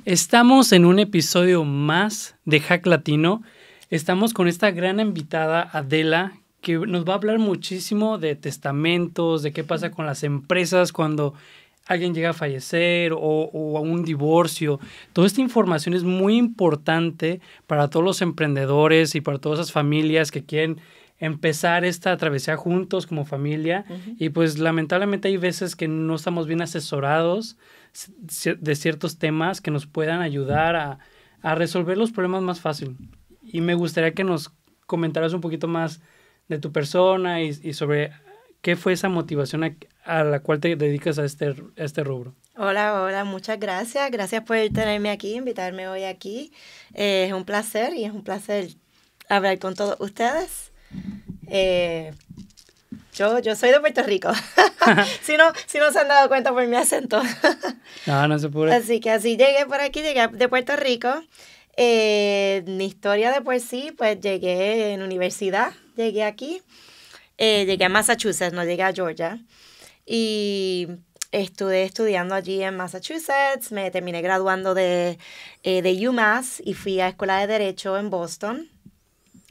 Estamos en un episodio más de Hack Latino. Estamos con esta gran invitada, Adela, que nos va a hablar muchísimo de testamentos, de qué pasa con las empresas cuando alguien llega a fallecer o a un divorcio. Toda esta información es muy importante para todos los emprendedores y para todas esas familias que quieren empezar esta travesía juntos como familia. Y pues lamentablemente hay veces que no estamos bien asesorados de ciertos temas que nos puedan ayudar a resolver los problemas más fácil. Y me gustaría que nos comentaras un poquito más de tu persona y sobre qué fue esa motivación a la cual te dedicas a este rubro. Hola, muchas gracias. Gracias por tenerme aquí, invitarme hoy aquí. Es un placer hablar con todos ustedes. Yo soy de Puerto Rico. si no se han dado cuenta por mi acento. No se apure. Así que así llegué de Puerto Rico. Mi historia de por sí, pues llegué en universidad, llegué aquí. Llegué a Massachusetts, no llegué a Georgia. Y estuve estudiando allí en Massachusetts. Me terminé graduando de UMass y fui a Escuela de Derecho en Boston.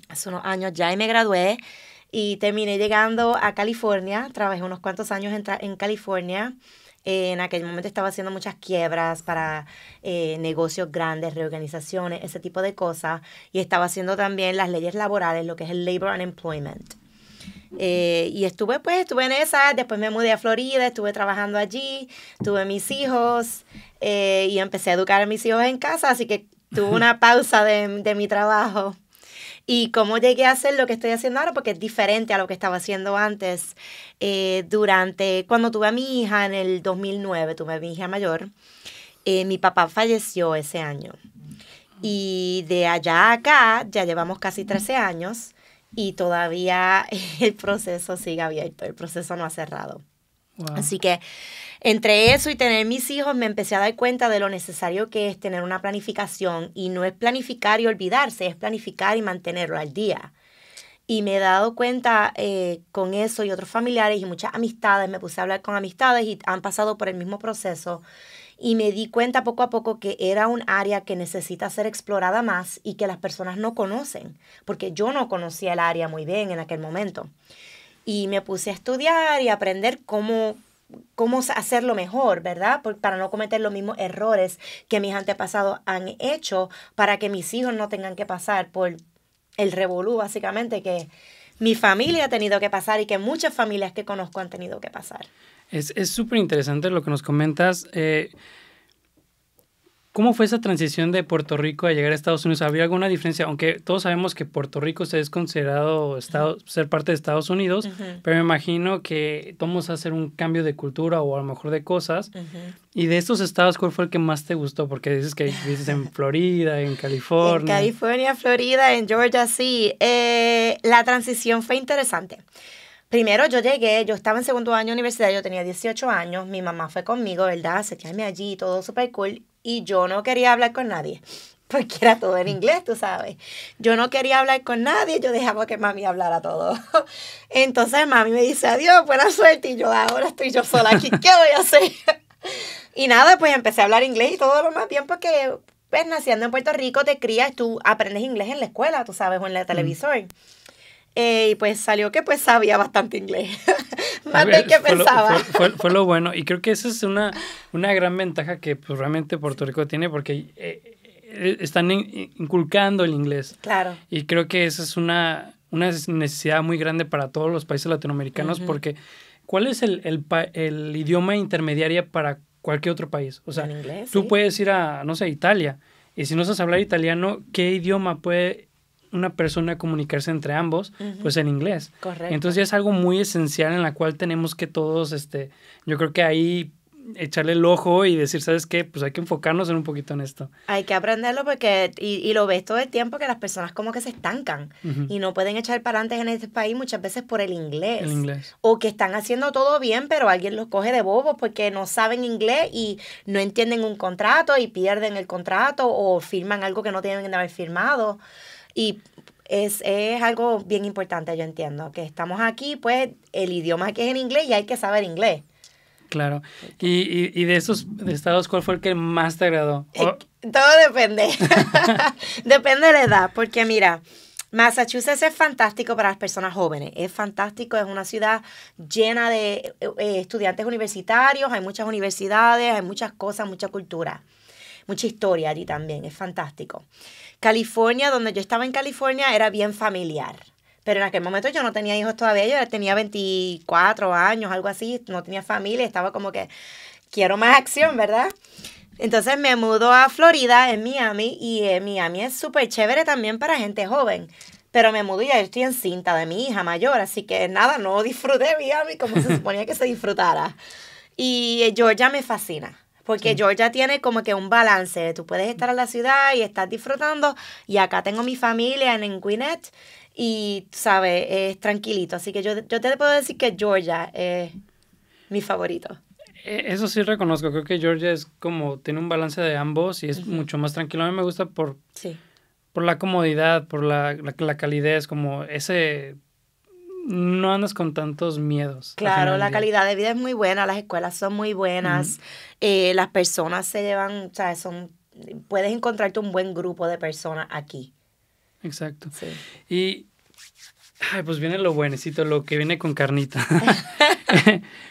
Hace unos años ya y me gradué. Y terminé llegando a California. Trabajé unos cuantos años en California. En aquel momento estaba haciendo muchas quiebras para negocios grandes, reorganizaciones, ese tipo de cosas. Y estaba haciendo también las leyes laborales, lo que es el Labor and Employment. Y estuve en esa. Después me mudé a Florida, estuve trabajando allí. Tuve mis hijos y empecé a educar a mis hijos en casa. Así que tuve una pausa de mi trabajo. Y cómo llegué a hacer lo que estoy haciendo ahora, porque es diferente a lo que estaba haciendo antes. Cuando tuve a mi hija en el 2009, tuve a mi hija mayor, mi papá falleció ese año. Y de allá a acá ya llevamos casi 13 años y todavía el proceso sigue abierto, el proceso no ha cerrado. Wow. Así que entre eso y tener mis hijos me empecé a dar cuenta de lo necesario que es tener una planificación. Y no es planificar y olvidarse, es planificar y mantenerlo al día. Y me he dado cuenta con eso y otros familiares y muchas amistades. Me puse a hablar con amistades y han pasado por el mismo proceso. Y me di cuenta poco a poco que era un área que necesita ser explorada más y que las personas no conocen. Porque yo no conocía el área muy bien en aquel momento. Y me puse a estudiar y a aprender cómo hacerlo mejor, ¿verdad? Para no cometer los mismos errores que mis antepasados han hecho, para que mis hijos no tengan que pasar por el revolú, básicamente, que mi familia ha tenido que pasar y que muchas familias que conozco han tenido que pasar. Es súper interesante lo que nos comentas. ¿Cómo fue esa transición de Puerto Rico a llegar a Estados Unidos? ¿Había alguna diferencia? Aunque todos sabemos que Puerto Rico es considerado ser parte de Estados Unidos, pero me imagino que vamos a hacer un cambio de cultura o a lo mejor de cosas. Y de estos estados, ¿cuál fue el que más te gustó? Porque dices que vives en Florida, en California. En California, Florida, en Georgia, sí. La transición fue interesante. Primero yo estaba en segundo año de universidad, yo tenía 18 años, mi mamá fue conmigo, ¿verdad? Se quedarme allí, todo súper cool, y yo no quería hablar con nadie, porque era todo en inglés, tú sabes. Yo no quería hablar con nadie, yo dejaba que mami hablara todo. Entonces mami me dice, adiós, buena suerte, y yo, ahora estoy yo sola aquí, ¿qué voy a hacer? Y nada, pues empecé a hablar inglés y todo lo más bien, porque pues naciendo en Puerto Rico te crías, tú aprendes inglés en la escuela, tú sabes, o en el televisor. Y pues salió que pues sabía bastante inglés, más de que pensaba. Fue lo bueno, y creo que esa es una gran ventaja que pues realmente Puerto Rico tiene, porque están inculcando el inglés. Claro. Y creo que esa es una necesidad muy grande para todos los países latinoamericanos, porque ¿cuál es el idioma intermediario para cualquier otro país? O sea, en inglés, tú sí. puedes ir a, no sé, Italia, y si no sabes hablar italiano, ¿qué idioma puede una persona comunicarse entre ambos? Pues en inglés. Correcto. Entonces ya es algo muy esencial en la cual tenemos que todos, yo creo que ahí echarle el ojo y decir, ¿sabes qué? Pues hay que enfocarnos en un poquito en esto. Hay que aprenderlo porque, y lo ves todo el tiempo, que las personas como que se estancan y no pueden echar para adelante en este país muchas veces por el inglés. El inglés. O que están haciendo todo bien, pero alguien los coge de bobos porque no saben inglés y no entienden un contrato y pierden el contrato o firman algo que no tienen que haber firmado. Y es algo bien importante, yo entiendo, que estamos aquí, pues el idioma que es en inglés y hay que saber inglés. Claro. Y de esos estados, ¿cuál fue el que más te agradó? Todo depende. Depende de la edad, porque mira, Massachusetts es fantástico para las personas jóvenes. Es fantástico, es una ciudad llena de estudiantes universitarios, hay muchas universidades, hay muchas cosas, mucha cultura, mucha historia allí también, es fantástico. California, donde yo estaba en California, era bien familiar. Pero en aquel momento yo no tenía hijos todavía, yo tenía 24 años, algo así, no tenía familia, estaba como que quiero más acción, ¿verdad? Entonces me mudo a Florida, en Miami, y Miami es súper chévere también para gente joven. Pero me mudo y ya estoy encinta de mi hija mayor, así que nada, no disfruté Miami como se suponía que se disfrutara. Y Georgia me fascina, porque Sí. Georgia tiene como que un balance. Tú puedes estar en la ciudad y estar disfrutando, y acá tengo mi familia en Gwinnett, y, ¿sabes? Es tranquilito. Así que yo te puedo decir que Georgia es mi favorito. Eso sí reconozco, creo que Georgia es como, tiene un balance de ambos y es mucho más tranquilo. A mí me gusta Sí. por la comodidad, por la calidez, como ese, no andas con tantos miedos. al final Claro, del la día. calidad de vida es muy buena, las escuelas son muy buenas, las personas se llevan, o sea, puedes encontrarte un buen grupo de personas aquí. Exacto. Sí. Y, ay, pues viene lo buenecito, lo que viene con carnita.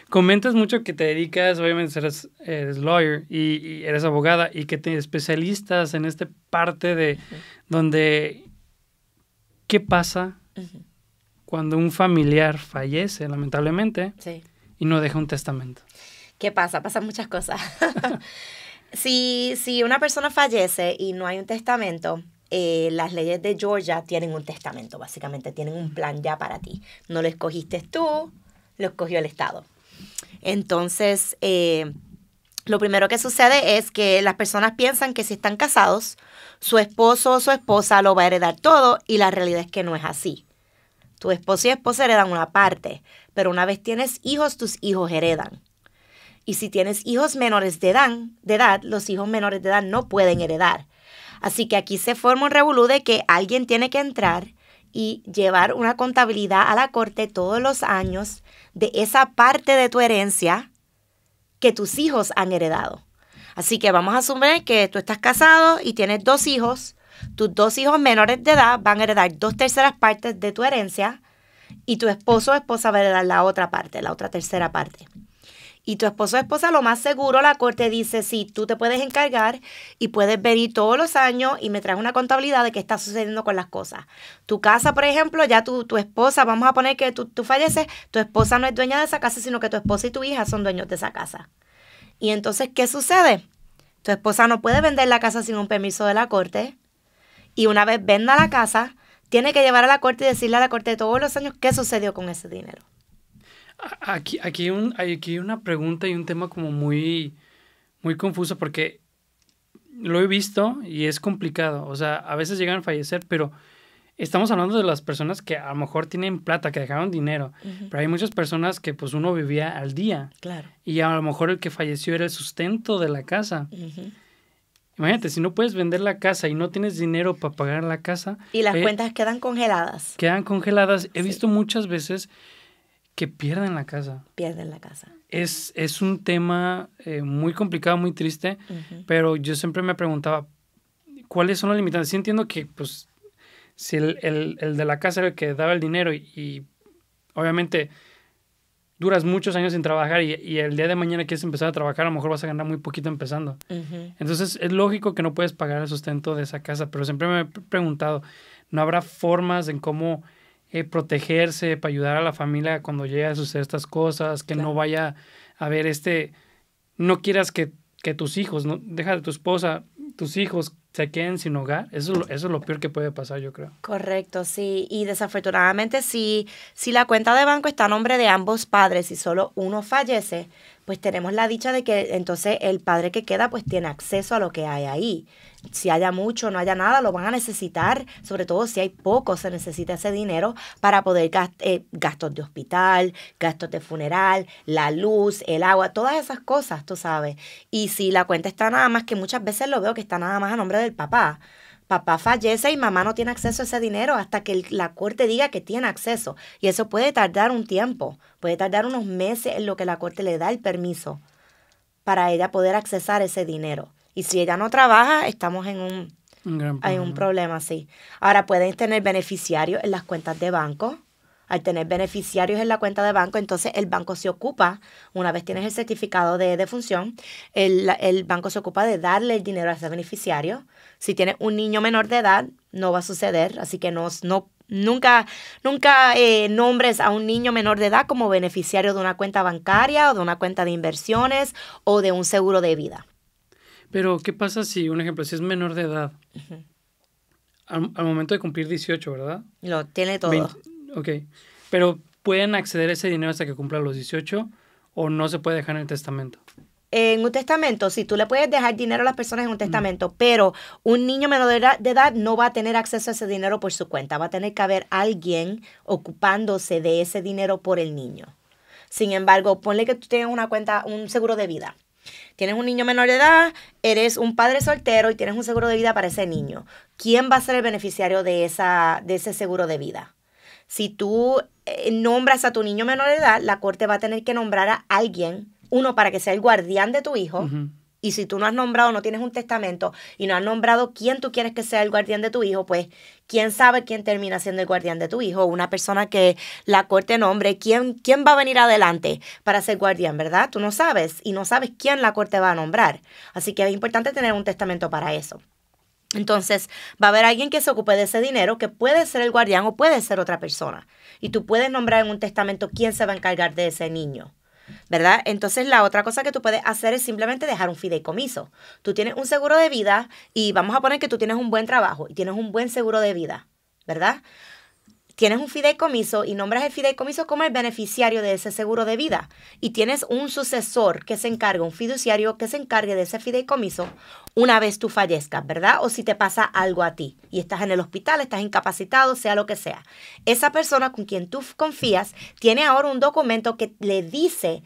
Comentas mucho que te dedicas, obviamente eres lawyer y eres abogada y que te especialistas en esta parte de donde, ¿qué pasa Ujú. cuando un familiar fallece, lamentablemente, Sí. y no deja un testamento? ¿Qué pasa? Pasan muchas cosas. Si una persona fallece y no hay un testamento, las leyes de Georgia tienen un testamento, básicamente, tienen un plan ya para ti. No lo escogiste tú, lo escogió el Estado. Entonces, lo primero que sucede es que las personas piensan que si están casados, su esposo o su esposa lo va a heredar todo, y la realidad es que no es así. Tu esposo y esposa heredan una parte, pero una vez tienes hijos, tus hijos heredan. Y si tienes hijos menores de edad, los hijos menores de edad no pueden heredar. Así que aquí se forma un revolú de que alguien tiene que entrar y llevar una contabilidad a la corte todos los años de esa parte de tu herencia que tus hijos han heredado. Así que vamos a asumir que tú estás casado y tienes 2 hijos. Tus 2 hijos menores de edad van a heredar 2/3 partes de tu herencia, y tu esposo o esposa va a heredar la otra parte, la otra tercera parte. Y tu esposo o esposa, lo más seguro, la corte dice, sí, tú te puedes encargar y puedes venir todos los años y me traes una contabilidad de qué está sucediendo con las cosas. Tu casa, por ejemplo, ya tu esposa, vamos a poner que tú falleces, tu esposa no es dueña de esa casa, sino que tu esposa y tu hija son dueños de esa casa. Y entonces, ¿qué sucede? Tu esposa no puede vender la casa sin un permiso de la corte, y una vez venda la casa, tiene que llevar a la corte y decirle a la corte todos los años qué sucedió con ese dinero. Aquí hay una pregunta y un tema como muy, muy confuso porque lo he visto y es complicado. O sea, a veces llegan a fallecer, pero estamos hablando de las personas que a lo mejor tienen plata, que dejaron dinero. Pero hay muchas personas que pues uno vivía al día. Claro. Y a lo mejor el que falleció era el sustento de la casa. Imagínate, si no puedes vender la casa y no tienes dinero para pagar la casa. Y las cuentas quedan congeladas. Quedan congeladas. He Sí. visto muchas veces que pierden la casa. Pierden la casa. Es un tema muy complicado, muy triste, pero yo siempre me preguntaba, ¿cuáles son las limitantes? Sí entiendo que, pues, si el de la casa era el que daba el dinero y obviamente duras muchos años sin trabajar y el día de mañana quieres empezar a trabajar, a lo mejor vas a ganar muy poquito empezando. Entonces, es lógico que no puedes pagar el sustento de esa casa, pero siempre me he preguntado, ¿no habrá formas en cómo protegerse, para ayudar a la familia cuando llegue a suceder estas cosas, que Claro. no vaya a haber no quieras que tus hijos, no, deja de tu esposa, tus hijos se queden sin hogar? Eso es lo peor que puede pasar, yo creo. Correcto, sí. Y desafortunadamente, si la cuenta de banco está a nombre de ambos padres y solo uno fallece, pues tenemos la dicha de que entonces el padre que queda pues tiene acceso a lo que hay ahí. Si haya mucho, no haya nada, lo van a necesitar, sobre todo si hay poco, se necesita ese dinero para poder gastos de hospital, gastos de funeral, la luz, el agua, todas esas cosas, tú sabes. Y si la cuenta está nada más, que muchas veces lo veo que está nada más a nombre del papá. Papá fallece y mamá no tiene acceso a ese dinero hasta que la corte diga que tiene acceso. Y eso puede tardar un tiempo, puede tardar unos meses en lo que la corte le da el permiso para ella poder accesar ese dinero. Y si ella no trabaja, estamos en Hay un problema, sí. Ahora, pueden tener beneficiarios en las cuentas de banco. Al tener beneficiarios en la cuenta de banco, entonces el banco se ocupa, una vez tienes el certificado de defunción, el banco se ocupa de darle el dinero a ese beneficiario. Si tienes un niño menor de edad, no va a suceder, así que nunca nombres a un niño menor de edad como beneficiario de una cuenta bancaria o de una cuenta de inversiones o de un seguro de vida. Pero, ¿qué pasa si, un ejemplo, si es menor de edad? Al momento de cumplir 18, ¿verdad? Lo tiene todo. Ok. Pero, ¿pueden acceder a ese dinero hasta que cumpla los 18 o no se puede dejar en el testamento? En un testamento, sí, tú le puedes dejar dinero a las personas en un testamento, pero un niño menor de edad no va a tener acceso a ese dinero por su cuenta. Va a tener que haber alguien ocupándose de ese dinero por el niño. Sin embargo, ponle que tú tienes una cuenta, un seguro de vida. Tienes un niño menor de edad, eres un padre soltero y tienes un seguro de vida para ese niño. ¿Quién va a ser el beneficiario de ese seguro de vida? Si tú nombras a tu niño menor de edad, la corte va a tener que nombrar a alguien, uno para que sea el guardián de tu hijo. Y si tú no has nombrado, no tienes un testamento y no has nombrado quién tú quieres que sea el guardián de tu hijo, pues quién sabe quién termina siendo el guardián de tu hijo. Una persona que la corte nombre, quién va a venir adelante para ser guardián, ¿verdad? Tú no sabes y no sabes quién la corte va a nombrar. Así que es importante tener un testamento para eso. Entonces, va a haber alguien que se ocupe de ese dinero, que puede ser el guardián o puede ser otra persona. Y tú puedes nombrar en un testamento quién se va a encargar de ese niño, ¿verdad? Entonces, la otra cosa que tú puedes hacer es simplemente dejar un fideicomiso. Tú tienes un seguro de vida y vamos a poner que tú tienes un buen trabajo y tienes un buen seguro de vida, ¿verdad? Tienes un fideicomiso y nombras el fideicomiso como el beneficiario de ese seguro de vida. Y tienes un sucesor que se encarga, un fiduciario que se encargue de ese fideicomiso una vez tú fallezcas, ¿verdad? O si te pasa algo a ti y estás en el hospital, estás incapacitado, sea lo que sea. Esa persona con quien tú confías tiene ahora un documento que le dice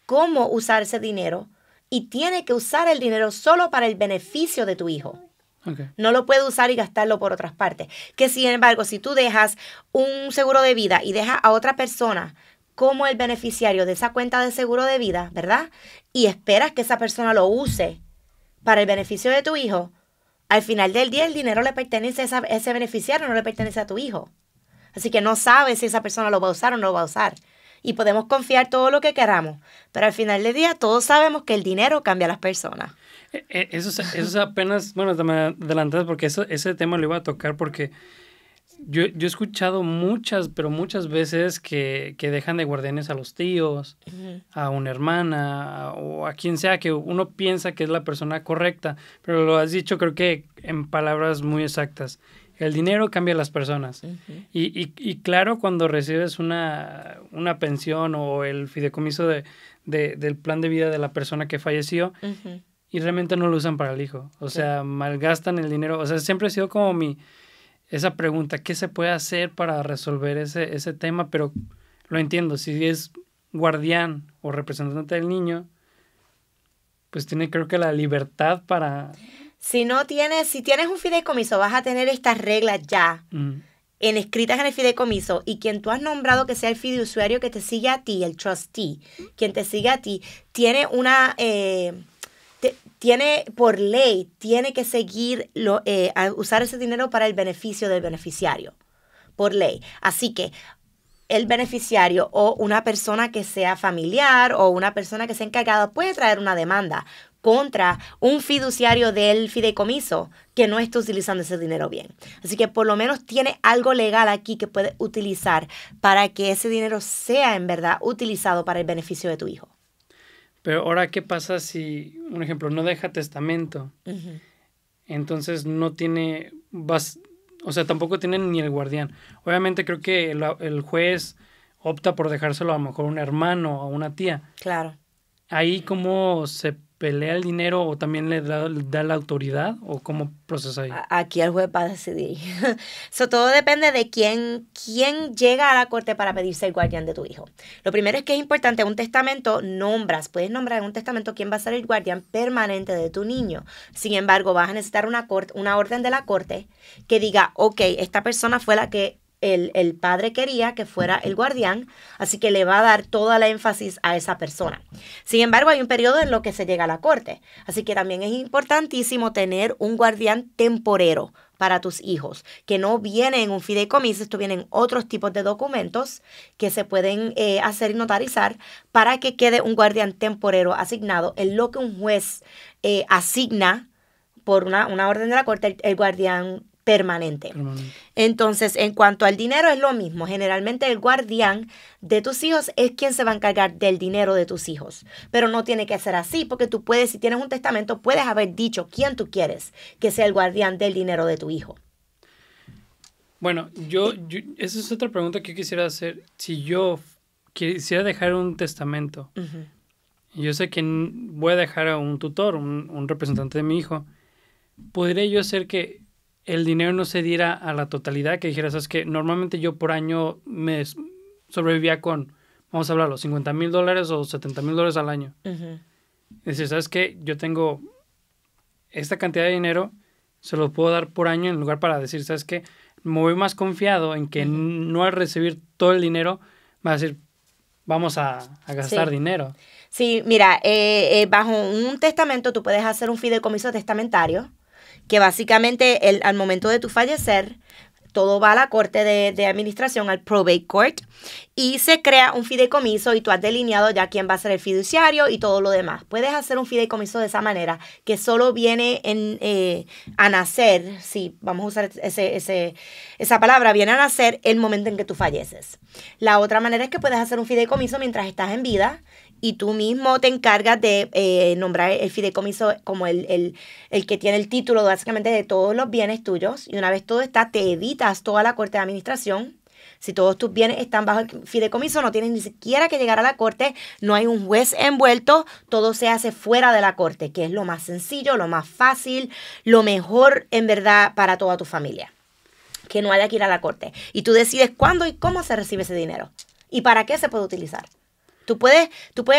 cómo usar ese dinero y tiene que usar el dinero solo para el beneficio de tu hijo. Okay. No lo puede usar y gastarlo por otras partes. Que sin embargo, si tú dejas un seguro de vida y dejas a otra persona como el beneficiario de esa cuenta de seguro de vida, ¿verdad? Y esperas que esa persona lo use para el beneficio de tu hijo, al final del día el dinero le pertenece a ese beneficiario, no le pertenece a tu hijo. Así que no sabes si esa persona lo va a usar o no lo va a usar. Y podemos confiar todo lo que queramos, pero al final del día todos sabemos que el dinero cambia a las personas. Eso es apenas, bueno, me adelantas porque ese tema lo iba a tocar porque yo he escuchado muchas veces que dejan de guardianes a los tíos, a una hermana o a quien sea que uno piensa que es la persona correcta, pero lo has dicho creo que en palabras muy exactas. El dinero cambia a las personas. Y claro, cuando recibes una pensión o el fideicomiso del plan de vida de la persona que falleció, y realmente no lo usan para el hijo. O sea, malgastan el dinero. O sea, siempre ha sido como esa pregunta, ¿qué se puede hacer para resolver ese tema? Pero lo entiendo, si es guardián o representante del niño, pues tiene creo que la libertad para... Si tienes un fideicomiso, vas a tener estas reglas ya escritas en el fideicomiso y quien tú has nombrado que sea el fiduciario que te sigue a ti, el trustee, quien te sigue a ti, tiene por ley, tiene que seguir a usar ese dinero para el beneficio del beneficiario, por ley. Así que el beneficiario o una persona que sea familiar o una persona que sea encargada puede traer una demanda contra un fiduciario del fideicomiso que no está utilizando ese dinero bien. Así que por lo menos tiene algo legal aquí que puede utilizar para que ese dinero sea en verdad utilizado para el beneficio de tu hijo. Pero ahora, ¿qué pasa si, un ejemplo, no deja testamento? Entonces no tiene, o sea, tampoco tiene ni el guardián. Obviamente creo que el juez opta por dejárselo a lo mejor a un hermano o a una tía. Claro. Ahí cómo se pelea el dinero o también le da la autoridad o cómo procesa ahí. Aquí el juez va a decidir. Todo depende de quién llega a la corte para pedirse el guardián de tu hijo. Lo primero es que es importante, un testamento puedes nombrar en un testamento quién va a ser el guardián permanente de tu niño. Sin embargo, vas a necesitar una orden de la corte que diga, ok, esta persona fue la que el padre quería que fuera el guardián, así que le va a dar toda la énfasis a esa persona. Sin embargo, hay un periodo en lo que se llega a la corte, así que también es importantísimo tener un guardián temporero para tus hijos, que no viene en un fideicomiso, esto viene en otros tipos de documentos que se pueden hacer y notarizar para que quede un guardián temporero asignado en lo que un juez asigna por una orden de la corte el guardián permanente. Entonces, en cuanto al dinero es lo mismo. Generalmente el guardián de tus hijos es quien se va a encargar del dinero de tus hijos. Pero no tiene que ser así, porque tú puedes, si tienes un testamento, puedes haber dicho quién tú quieres que sea el guardián del dinero de tu hijo. Bueno, esa es otra pregunta que yo quisiera hacer. Si yo quisiera dejar un testamento, yo sé que voy a dejar a un tutor, un representante de mi hijo, ¿podría yo hacer que el dinero no se diera a la totalidad? Que dijera, ¿sabes qué? Normalmente yo por año me sobrevivía con, vamos a hablarlo, $50,000 o $70,000 al año. Es decir, ¿sabes qué? Yo tengo esta cantidad de dinero, se lo puedo dar por año en lugar para decir, ¿sabes qué? Me voy más confiado en que no al recibir todo el dinero, va a decir, vamos a gastar dinero. Sí, mira, bajo un testamento tú puedes hacer un fideicomiso testamentario, que básicamente al momento de tu fallecer, todo va a la corte de administración, al probate court, y se crea un fideicomiso y tú has delineado ya quién va a ser el fiduciario y todo lo demás. Puedes hacer un fideicomiso de esa manera, que solo viene a nacer, sí, vamos a usar esa palabra, viene a nacer el momento en que tú falleces. La otra manera es que puedes hacer un fideicomiso mientras estás en vida, y tú mismo te encargas de nombrar el fideicomiso como el que tiene el título básicamente de todos los bienes tuyos. Y una vez todo está, te evitas toda la corte de administración. Si todos tus bienes están bajo el fideicomiso, no tienes ni siquiera que llegar a la corte, no hay un juez envuelto, todo se hace fuera de la corte, que es lo más sencillo, lo más fácil, lo mejor en verdad para toda tu familia. Que no haya que ir a la corte. Y tú decides cuándo y cómo se recibe ese dinero y para qué se puede utilizar. Tú puedes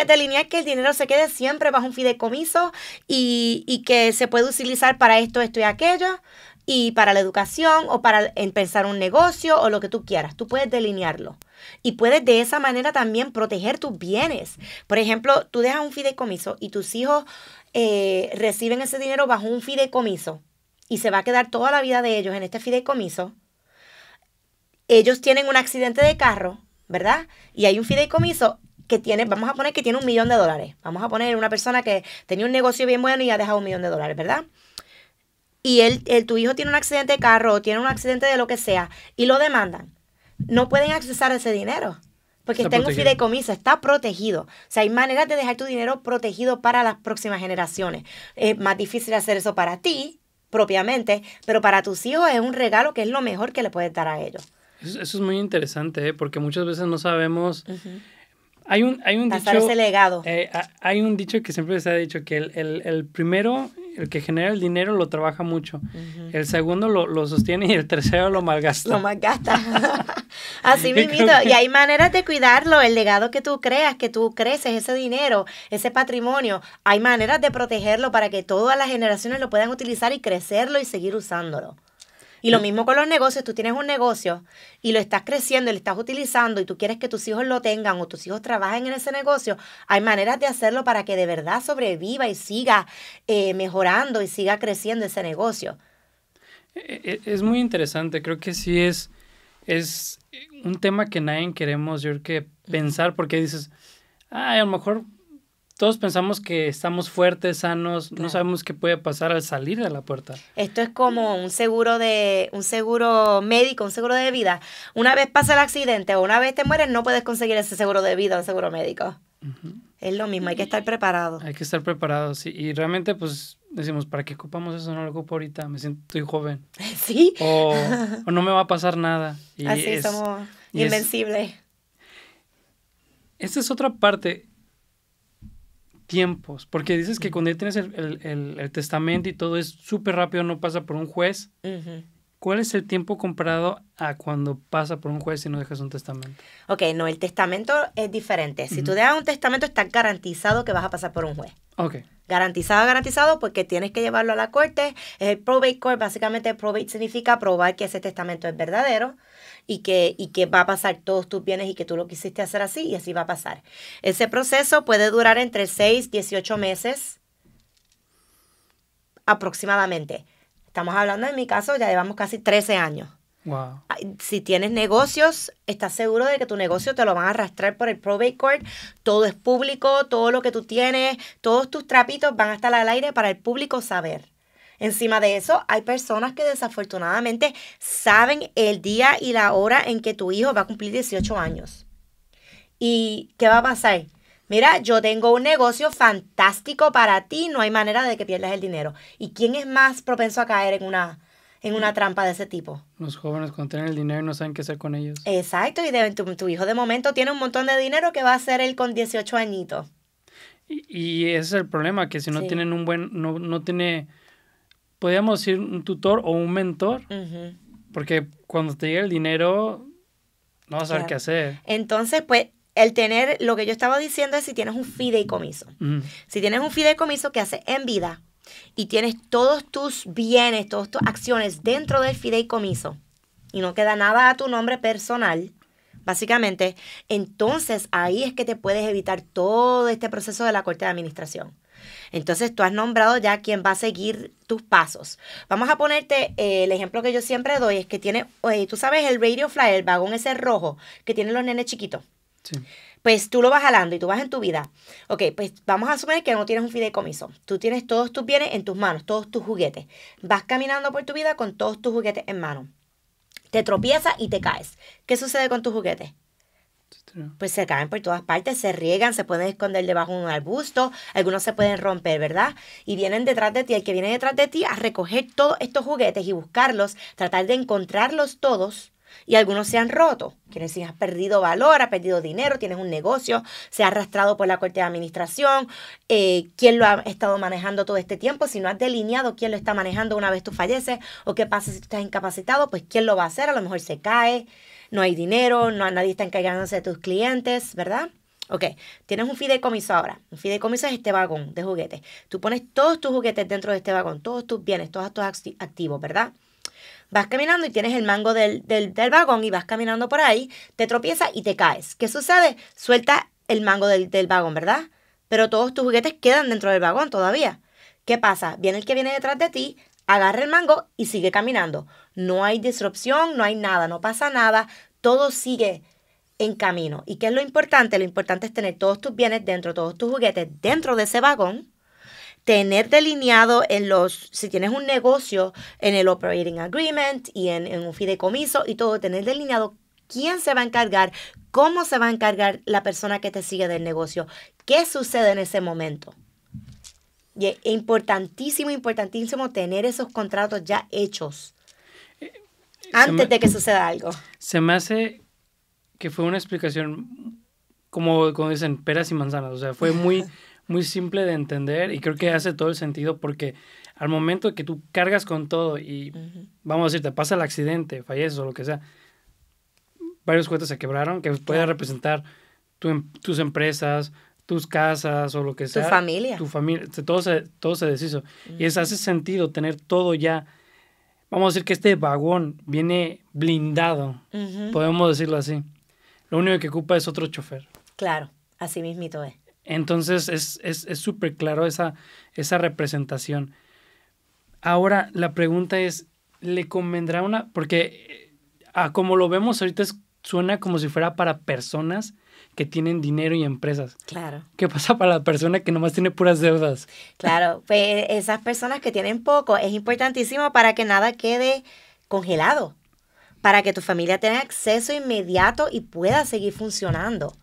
delinear que el dinero se quede siempre bajo un fideicomiso y que se puede utilizar para esto y aquello, y para la educación o para empezar un negocio o lo que tú quieras. Tú puedes delinearlo. Y puedes de esa manera también proteger tus bienes. Por ejemplo, tú dejas un fideicomiso y tus hijos reciben ese dinero bajo un fideicomiso y se va a quedar toda la vida de ellos en este fideicomiso. Ellos tienen un accidente de carro, ¿verdad? Y hay un fideicomiso que tiene, vamos a poner que tiene $1 millón. Vamos a poner una persona que tenía un negocio bien bueno y ha dejado $1 millón, ¿verdad? Y tu hijo tiene un accidente de carro o tiene un accidente de lo que sea y lo demandan. No pueden accesar a ese dinero porque está en un fideicomiso, está protegido. O sea, hay maneras de dejar tu dinero protegido para las próximas generaciones. Es más difícil hacer eso para ti, propiamente, pero para tus hijos es un regalo que es lo mejor que le puedes dar a ellos. Eso es muy interesante, porque muchas veces no sabemos... Hay un pasar dicho, ese legado. Hay un dicho que siempre se ha dicho, que el primero, el que genera el dinero, lo trabaja mucho. El segundo lo sostiene y el tercero lo malgasta. Lo malgasta. Así mismito. Y hay maneras de cuidarlo, el legado que tú creas, que tú creces, ese dinero, ese patrimonio. Hay maneras de protegerlo para que todas las generaciones lo puedan utilizar y crecerlo y seguir usándolo. Y lo mismo con los negocios. Tú tienes un negocio y lo estás creciendo y lo estás utilizando y tú quieres que tus hijos lo tengan o tus hijos trabajen en ese negocio. Hay maneras de hacerlo para que de verdad sobreviva y siga mejorando y siga creciendo ese negocio. Es muy interesante. Creo que sí es un tema que nadie queremos, yo creo, que pensar, porque dices, a lo mejor... Todos pensamos que estamos fuertes, sanos, claro. No sabemos qué puede pasar al salir de la puerta. Esto es como un seguro médico, un seguro de vida. Una vez pasa el accidente o una vez te mueres, no puedes conseguir ese seguro de vida o un seguro médico. Es lo mismo, hay que estar preparado. Hay que estar preparados, sí. Y realmente, pues, decimos, ¿para qué ocupamos eso? No lo ocupo ahorita, estoy joven. Sí. O no me va a pasar nada. Y así somos invencibles. Esta es otra parte... Tiempos, porque dices que cuando ya tienes el testamento y todo es súper rápido, no pasa por un juez. ¿Cuál es el tiempo comparado a cuando pasa por un juez y no dejas un testamento? Ok, no, el testamento es diferente. Si tú dejas un testamento, está garantizado que vas a pasar por un juez. Ok. Garantizado, garantizado, porque tienes que llevarlo a la corte. Es el probate court. Básicamente, probate significa probar que ese testamento es verdadero y que va a pasar todos tus bienes y que tú lo quisiste hacer así y así va a pasar. Ese proceso puede durar entre 6 y 18 meses aproximadamente. Estamos hablando, en mi caso, ya llevamos casi 13 años. Wow. Si tienes negocios, estás seguro de que tu negocio te lo van a arrastrar por el probate court. Todo es público, todo lo que tú tienes, todos tus trapitos van a estar al aire para el público saber. Encima de eso, hay personas que desafortunadamente saben el día y la hora en que tu hijo va a cumplir 18 años. ¿Y qué va a pasar? Mira, yo tengo un negocio fantástico para ti, no hay manera de que pierdas el dinero. ¿Y quién es más propenso a caer en una trampa de ese tipo? Los jóvenes cuando tienen el dinero y no saben qué hacer con ellos. Exacto, y tu hijo de momento tiene un montón de dinero que va a hacer él con 18 añitos. Y ese es el problema, que si no Sí. tienen no tiene, podríamos decir, un tutor o un mentor, Ujú. porque cuando te llega el dinero, no vas a saber Claro. qué hacer. Entonces, pues, el tener, lo que yo estaba diciendo es si tienes un fideicomiso. Ujú. Si tienes un fideicomiso que hace en vida y tienes todos tus bienes, todas tus acciones dentro del fideicomiso y no queda nada a tu nombre personal, básicamente, entonces ahí es que te puedes evitar todo este proceso de la corte de administración. Entonces tú has nombrado ya quién va a seguir tus pasos. Vamos a ponerte el ejemplo que yo siempre doy, es que tiene, tú sabes el Radio Flyer, el vagón ese rojo que tienen los nenes chiquitos. Sí. Pues tú lo vas jalando y tú vas en tu vida. Ok, pues vamos a asumir que no tienes un fideicomiso. Tú tienes todos tus bienes en tus manos, todos tus juguetes. Vas caminando por tu vida con todos tus juguetes en mano. Te tropiezas y te caes. ¿Qué sucede con tus juguetes? Pues se caen por todas partes, se riegan, se pueden esconder debajo de un arbusto, algunos se pueden romper, ¿verdad? Y vienen detrás de ti, el que viene detrás de ti a recoger todos estos juguetes y buscarlos, tratar de encontrarlos todos. Y algunos se han roto. Quiere decir, has perdido valor, has perdido dinero, tienes un negocio, se ha arrastrado por la corte de administración. ¿Quién lo ha estado manejando todo este tiempo? Si no has delineado quién lo está manejando una vez tú falleces, o qué pasa si tú estás incapacitado, pues quién lo va a hacer, a lo mejor se cae, no hay dinero, nadie está encargándose de tus clientes, ¿verdad? Ok, tienes un fideicomiso ahora. Un fideicomiso es este vagón de juguetes. Tú pones todos tus juguetes dentro de este vagón, todos tus bienes, todos tus activos, ¿verdad? Vas caminando y tienes el mango del vagón y vas caminando por ahí, te tropiezas y te caes. ¿Qué sucede? Suelta el mango del vagón, ¿verdad? Pero todos tus juguetes quedan dentro del vagón todavía. ¿Qué pasa? Viene el que viene detrás de ti, agarra el mango y sigue caminando. No hay disrupción, no hay nada, no pasa nada, todo sigue en camino. ¿Y qué es lo importante? Lo importante es tener todos tus bienes dentro, todos tus juguetes dentro de ese vagón. Tener delineado si tienes un negocio, en el operating agreement y en un fideicomiso y todo, tener delineado quién se va a encargar, cómo se va a encargar la persona que te sigue del negocio, qué sucede en ese momento. Y es importantísimo, importantísimo tener esos contratos ya hechos antes de que suceda algo. Se me hace que fue una explicación como dicen, peras y manzanas. O sea, fue muy simple de entender y creo que hace todo el sentido porque al momento que tú cargas con todo y, vamos a decir, te pasa el accidente, falleces o lo que sea, varios juguetes se quebraron, que puede representar tus empresas, tus casas o lo que sea. Tu familia, todo se deshizo. Y eso hace sentido tener todo ya. Vamos a decir que este vagón viene blindado, podemos decirlo así. Lo único que ocupa es otro chofer. Claro, así mismito es. Entonces es súper claro esa representación. Ahora la pregunta es, ¿le convendrá porque como lo vemos ahorita suena como si fuera para personas que tienen dinero y empresas? Claro. ¿Qué pasa para la persona que nomás tiene puras deudas? Claro, pues esas personas que tienen poco, es importantísimo para que nada quede congelado, para que tu familia tenga acceso inmediato y pueda seguir funcionando.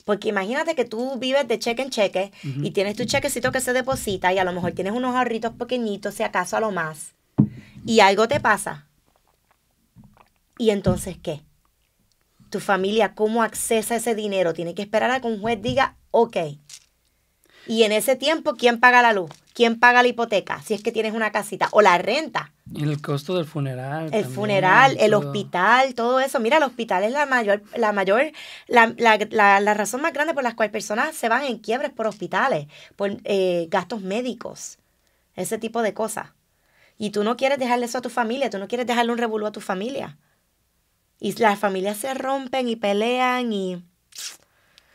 Porque imagínate que tú vives de cheque en cheque y tienes tu chequecito que se deposita y a lo mejor tienes unos ahorritos pequeñitos, si acaso a lo más, y algo te pasa. ¿Y entonces qué? Tu familia, ¿cómo accesa ese dinero? Tiene que esperar a que un juez diga, ok. Y en ese tiempo, ¿quién paga la luz? ¿Quién paga la hipoteca? Si es que tienes una casita. O la renta. Y el costo del funeral. El también, funeral, el todo. hospital, todo eso. Mira, el hospital es la razón más grande por la cual personas se van en quiebres por hospitales, por gastos médicos, ese tipo de cosas. Y tú no quieres dejarle eso a tu familia, tú no quieres dejarle un revolú a tu familia. Y las familias se rompen y pelean y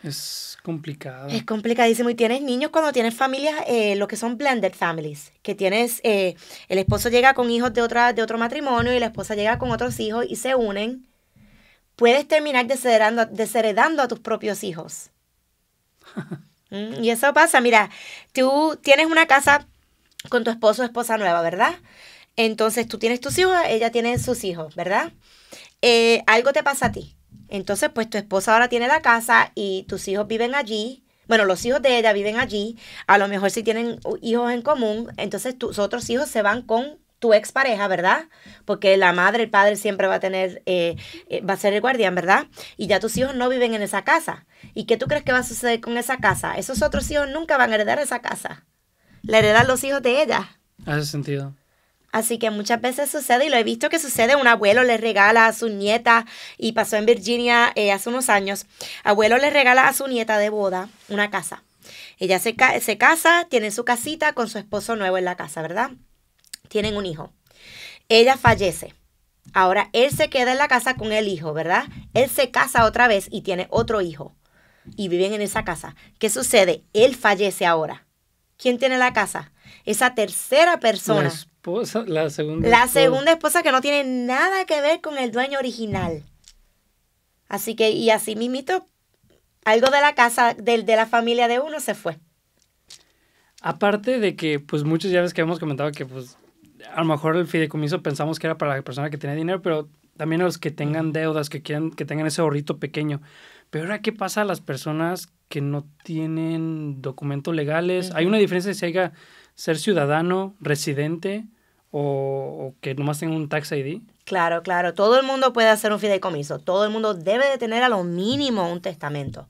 Es complicado. es complicadísimo. Y tienes niños cuando tienes familias, lo que son blended families, que tienes, el esposo llega con hijos de otro matrimonio y la esposa llega con otros hijos y se unen. Puedes terminar desheredando a tus propios hijos. Y eso pasa, mira, tú tienes una casa con tu esposo o esposa nueva, ¿verdad? Entonces tú tienes tus hijos, ella tiene sus hijos, ¿verdad? Algo te pasa a ti. Entonces, pues tu esposa ahora tiene la casa y tus hijos viven allí. Bueno, los hijos de ella viven allí. A lo mejor si tienen hijos en común, entonces tus otros hijos se van con tu expareja, ¿verdad? Porque la madre, el padre siempre va a tener, va a ser el guardián, ¿verdad? Y ya tus hijos no viven en esa casa. ¿Y qué tú crees que va a suceder con esa casa? Esos otros hijos nunca van a heredar esa casa. La heredan los hijos de ella. Hace sentido. Así que muchas veces sucede, y lo he visto que sucede, un abuelo le regala a su nieta, y pasó en Virginia hace unos años, abuelo le regala a su nieta de boda una casa. Ella se casa, tiene su casita con su esposo nuevo en la casa, ¿verdad? Tienen un hijo. Ella fallece. Ahora él se queda en la casa con el hijo, ¿verdad? Él se casa otra vez y tiene otro hijo. Y viven en esa casa. ¿Qué sucede? Él fallece ahora. ¿Quién tiene la casa? Esa tercera persona. La segunda La esposa. segunda esposa que no tiene nada que ver con el dueño original. Así que, y así mismito, algo de la casa, de la familia de uno se fue. Aparte de que, pues muchos ya ves que hemos comentado que, pues, a lo mejor el fideicomiso pensamos que era para la persona que tenía dinero, pero también a los que tengan deudas, que quieran, que tengan ese ahorrito pequeño. Pero ahora, ¿qué pasa a las personas que no tienen documentos legales? ¿Hay una diferencia si hay que ser ciudadano, residente o que nomás tenga un tax ID? Claro, claro. Todo el mundo puede hacer un fideicomiso. Todo el mundo debe de tener a lo mínimo un testamento.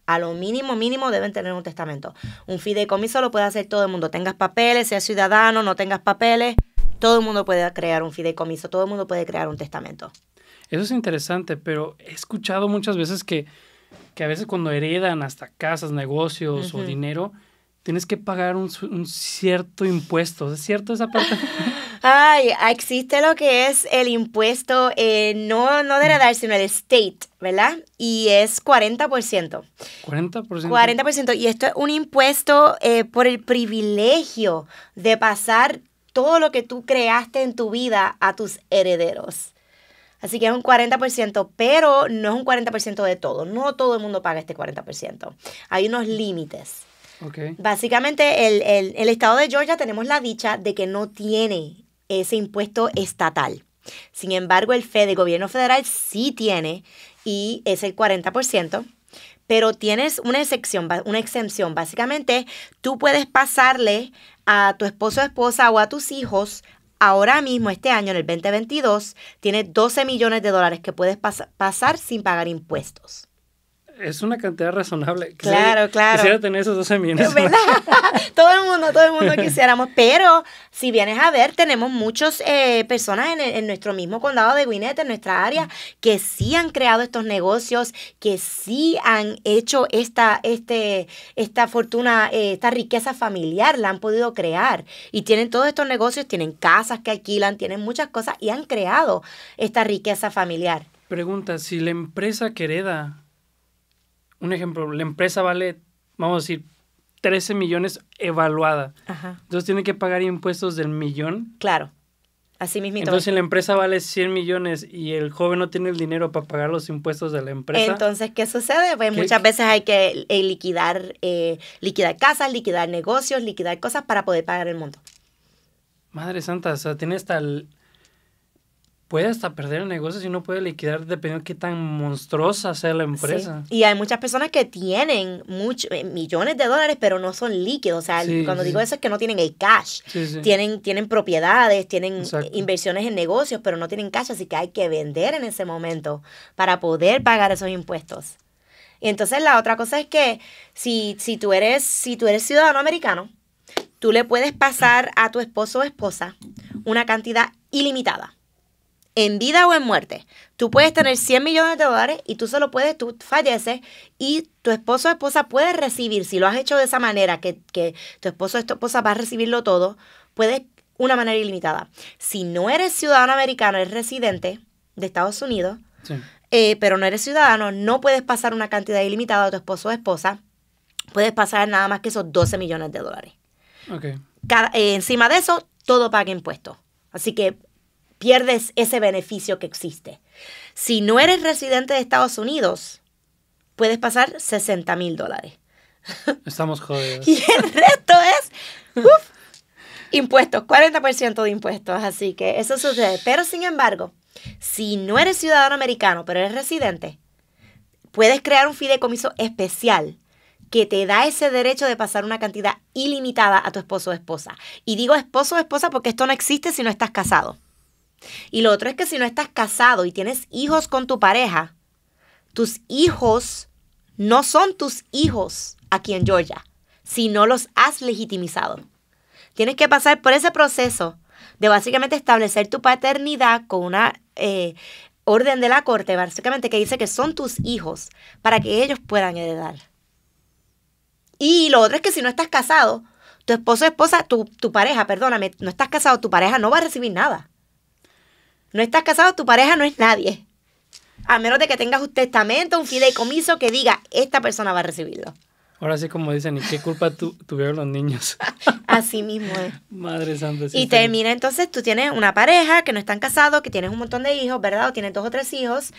A lo mínimo deben tener un testamento. Un fideicomiso lo puede hacer todo el mundo. Tengas papeles, seas ciudadano, no tengas papeles. Todo el mundo puede crear un fideicomiso. Todo el mundo puede crear un testamento. Eso es interesante, pero he escuchado muchas veces que a veces cuando heredan hasta casas, negocios o dinero, tienes que pagar un cierto impuesto. ¿Es cierto esa parte? Ay, existe lo que es el impuesto, no de heredar, sino el estate, ¿verdad? Y es 40%. 40%. 40%. Y esto es un impuesto por el privilegio de pasar todo lo que tú creaste en tu vida a tus herederos. Así que es un 40%, pero no es un 40% de todo. No todo el mundo paga este 40%. Hay unos límites. Okay. Básicamente, el estado de Georgia tenemos la dicha de que no tiene ese impuesto estatal. Sin embargo, el gobierno federal sí tiene, y es el 40%, pero tienes una exención. Básicamente, tú puedes pasarle a tu esposo o esposa o a tus hijos. Ahora mismo, este año, en el 2022, tienes $12 millones que puedes pasar sin pagar impuestos. Es una cantidad razonable. Claro. Quisiera tener esos 12 millones. ¿Verdad? Todo el mundo quisiéramos. Pero si vienes a ver, tenemos muchas personas en nuestro mismo condado de Gwinnett, en nuestra área, que sí han creado estos negocios, que sí han hecho esta fortuna, esta riqueza familiar, la han podido crear. Y tienen todos estos negocios, tienen casas que alquilan, tienen muchas cosas y han creado esta riqueza familiar. Pregunta, si la empresa que hereda, un ejemplo, la empresa vale, vamos a decir, 13 millones evaluada. Ajá. Entonces tiene que pagar impuestos del millón. Claro. Así mismito. Entonces, si la empresa vale 100 millones y el joven no tiene el dinero para pagar los impuestos de la empresa. Entonces, ¿qué sucede? Pues muchas veces hay que liquidar casas, liquidar negocios, liquidar cosas para poder pagar el monto. Madre santa, o sea, tiene puede hasta perder el negocio si no puede liquidar dependiendo de qué tan monstruosa sea la empresa. Sí. Y hay muchas personas que tienen millones de dólares, pero no son líquidos. O sea, cuando digo eso es que no tienen el cash. Sí. Tienen propiedades, tienen Exacto. inversiones en negocios, pero no tienen cash, así que hay que vender en ese momento para poder pagar esos impuestos. Y entonces la otra cosa es que si tú eres ciudadano americano, tú le puedes pasar a tu esposo o esposa una cantidad ilimitada. En vida o en muerte. Tú puedes tener $100 millones y tú falleces y tu esposo o esposa puede recibir, si lo has hecho de esa manera, que tu esposo o tu esposa va a recibirlo todo, puedes una manera ilimitada. Si no eres ciudadano americano, eres residente de Estados Unidos, Sí. Pero no eres ciudadano, no puedes pasar una cantidad ilimitada a tu esposo o esposa, puedes pasar nada más que esos $12 millones. Ok. Encima de eso, todo paga impuestos. Así que pierdes ese beneficio que existe. Si no eres residente de Estados Unidos, puedes pasar $60,000. Estamos jodidos. Y el resto es impuestos, 40% de impuestos. Así que eso sucede. Pero sin embargo, si no eres ciudadano americano, pero eres residente, puedes crear un fideicomiso especial que te da ese derecho de pasar una cantidad ilimitada a tu esposo o esposa. Y digo esposo o esposa porque esto no existe si no estás casado. Y lo otro es que si no estás casado y tienes hijos con tu pareja, tus hijos no son tus hijos aquí en Georgia, si no los has legitimizado. Tienes que pasar por ese proceso de básicamente establecer tu paternidad con una orden de la corte, básicamente que dice que son tus hijos para que ellos puedan heredar. Y lo otro es que si no estás casado, tu esposo o esposa, tu pareja, perdóname, no estás casado, tu pareja no va a recibir nada. No estás casado, tu pareja no es nadie. A menos de que tengas un testamento, un fideicomiso que diga, esta persona va a recibirlo. Ahora sí, como dicen, ¿y qué culpa tuvieron los niños? Así mismo es. Madre santa. Sí, Y termina entonces, tú tienes una pareja que no están casados, que tienes un montón de hijos, ¿verdad? O tienes 2 o 3 hijos,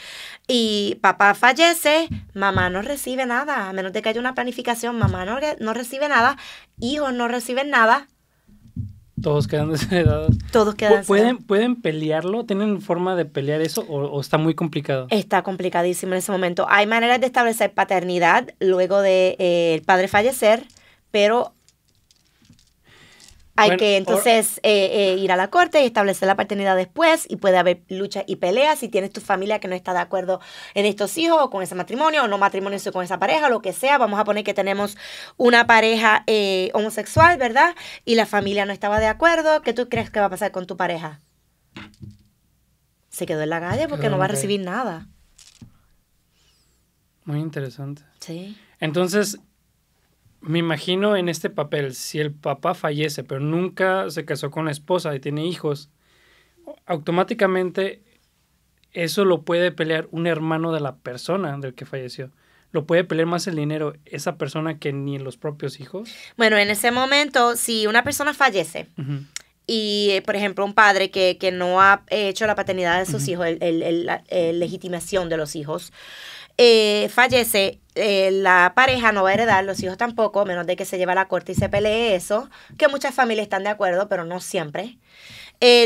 y papá fallece, mamá no recibe nada, a menos de que haya una planificación, mamá no recibe nada, hijos no reciben nada. Todos quedan desheredados. Todos quedan ¿Pueden pelearlo? ¿Tienen forma de pelear eso o está muy complicado? Está complicadísimo en ese momento. Hay maneras de establecer paternidad luego de el padre fallecer, pero hay que entonces ir a la corte y establecer la paternidad después, y puede haber luchas y peleas si tienes tu familia que no está de acuerdo en estos hijos o con ese matrimonio o no matrimonio con esa pareja, lo que sea. Vamos a poner que tenemos una pareja homosexual, ¿verdad? Y la familia no estaba de acuerdo. ¿Qué tú crees que va a pasar con tu pareja? Se quedó en la calle porque no va a recibir nada. Muy interesante. Sí. Entonces, me imagino en este papel, si el papá fallece, pero nunca se casó con la esposa y tiene hijos, automáticamente eso lo puede pelear un hermano de la persona del que falleció. ¿Lo puede pelear más el dinero esa persona que ni los propios hijos? Bueno, en ese momento, si una persona fallece, y, por ejemplo, un padre que no ha hecho la paternidad de sus hijos, la legitimación de los hijos, fallece, la pareja no va a heredar, los hijos tampoco, a menos de que se lleve a la corte y se pelee eso, que muchas familias están de acuerdo, pero no siempre.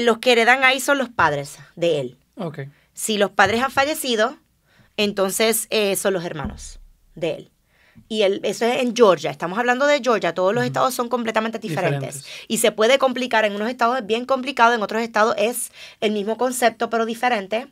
Los que heredan ahí son los padres de él. Okay. Si los padres han fallecido, entonces son los hermanos de él. Y eso es en Georgia, estamos hablando de Georgia, todos los estados son completamente diferentes. Y se puede complicar, en unos estados es bien complicado, en otros estados es el mismo concepto pero diferente,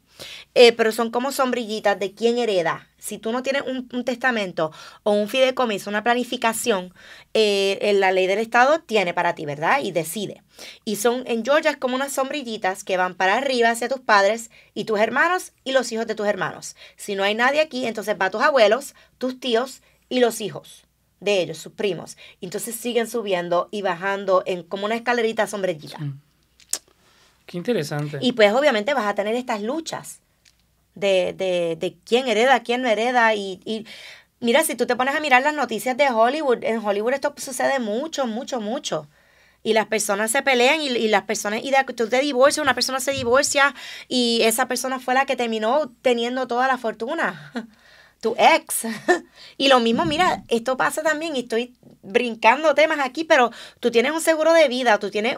pero son como sombrillitas de quién hereda. Si tú no tienes un testamento o un fideicomiso, una planificación, la ley del estado tiene para ti, ¿verdad? Y decide. Y en Georgia es como unas sombrillitas que van para arriba hacia tus padres y tus hermanos y los hijos de tus hermanos. Si no hay nadie aquí, entonces va a tus abuelos, tus tíos y los hijos de ellos, sus primos. Entonces siguen subiendo y bajando como una escalerita sombrillita. Sí. Qué interesante. Y pues obviamente vas a tener estas luchas de quién hereda, quién no hereda. Y mira, si tú te pones a mirar las noticias de Hollywood, en Hollywood esto sucede mucho, mucho, mucho. Y las personas se pelean y las personas, y tú te divorcias, una persona se divorcia y esa persona fue la que terminó teniendo toda la fortuna. Tu ex. Y lo mismo, mira, esto pasa también, y estoy brincando temas aquí, pero tú tienes un seguro de vida, tú tienes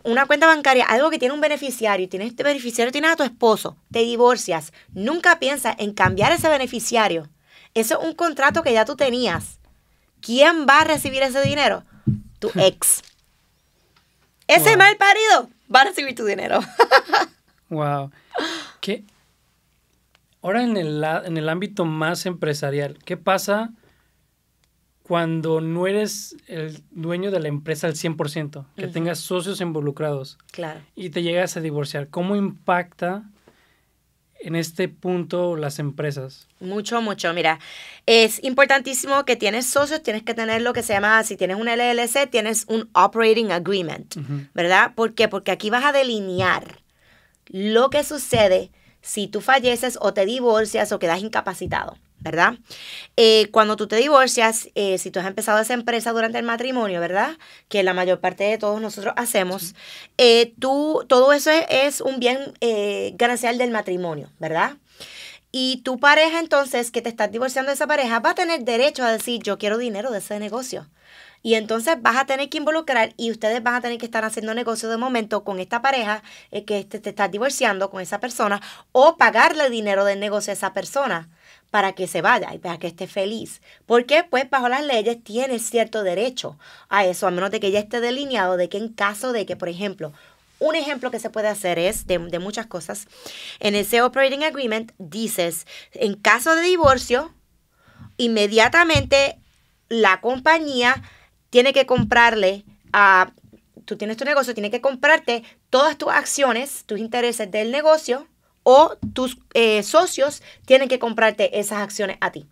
una cuenta bancaria, algo que tiene un beneficiario, este beneficiario tienes a tu esposo, te divorcias, nunca piensas en cambiar ese beneficiario. Eso es un contrato que ya tú tenías. ¿Quién va a recibir ese dinero? Tu ex. Ese mal parido va a recibir tu dinero. Wow. ¿Qué? Ahora en el ámbito más empresarial, ¿qué pasa cuando no eres el dueño de la empresa al 100%, que tengas socios involucrados Claro. y te llegas a divorciar, ¿cómo impacta en este punto las empresas? Mucho, mucho. Mira, es importantísimo que tienes socios, tienes que tener lo que se llama, si tienes un LLC, tienes un Operating Agreement, ¿verdad? ¿Por qué? Porque aquí vas a delinear lo que sucede si tú falleces o te divorcias o quedas incapacitado, ¿verdad? Cuando tú te divorcias, si tú has empezado esa empresa durante el matrimonio, ¿verdad? Que la mayor parte de todos nosotros hacemos, todo eso es un bien ganancial del matrimonio, ¿verdad? Y tu pareja, entonces, que te estás divorciando de esa pareja, va a tener derecho a decir, yo quiero dinero de ese negocio. Y entonces vas a tener que involucrar y ustedes van a tener que estar haciendo negocio de momento con esta pareja que te estás divorciando con esa persona o pagarle dinero del negocio a esa persona para que se vaya y para que esté feliz. Porque, pues, bajo las leyes tienes cierto derecho a eso, a menos de que ya esté delineado de que en caso de que, por ejemplo, un ejemplo que se puede hacer es de muchas cosas. En ese Operating Agreement dices, en caso de divorcio, inmediatamente la compañía tiene que comprarle tú tienes tu negocio, tiene que comprarte todas tus acciones, tus intereses del negocio, o tus socios tienen que comprarte esas acciones a ti.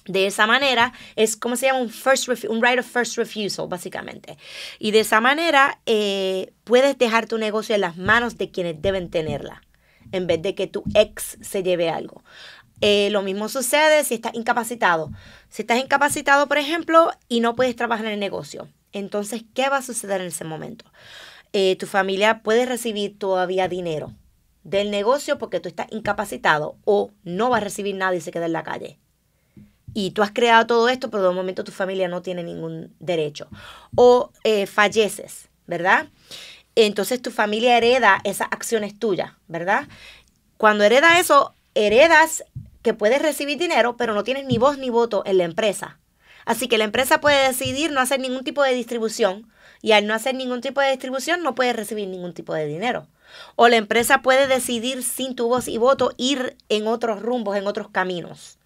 De esa manera, es como se llama un right of first refusal, básicamente. Y de esa manera, puedes dejar tu negocio en las manos de quienes deben tenerla, en vez de que tu ex se lleve algo. Lo mismo sucede si estás incapacitado. Si estás incapacitado, por ejemplo, y no puedes trabajar en el negocio, entonces, ¿qué va a suceder en ese momento? Tu familia puede recibir todavía dinero del negocio porque tú estás incapacitado, o no va a recibir nada y se queda en la calle. Y tú has creado todo esto, pero de un momento tu familia no tiene ningún derecho. O falleces, ¿verdad? Entonces tu familia hereda esas acciones tuyas, ¿verdad? Cuando hereda eso, heredas que puedes recibir dinero, pero no tienes ni voz ni voto en la empresa. Así que la empresa puede decidir no hacer ningún tipo de distribución, y al no hacer ningún tipo de distribución no puedes recibir ningún tipo de dinero. O la empresa puede decidir sin tu voz y voto ir en otros rumbos, en otros caminos.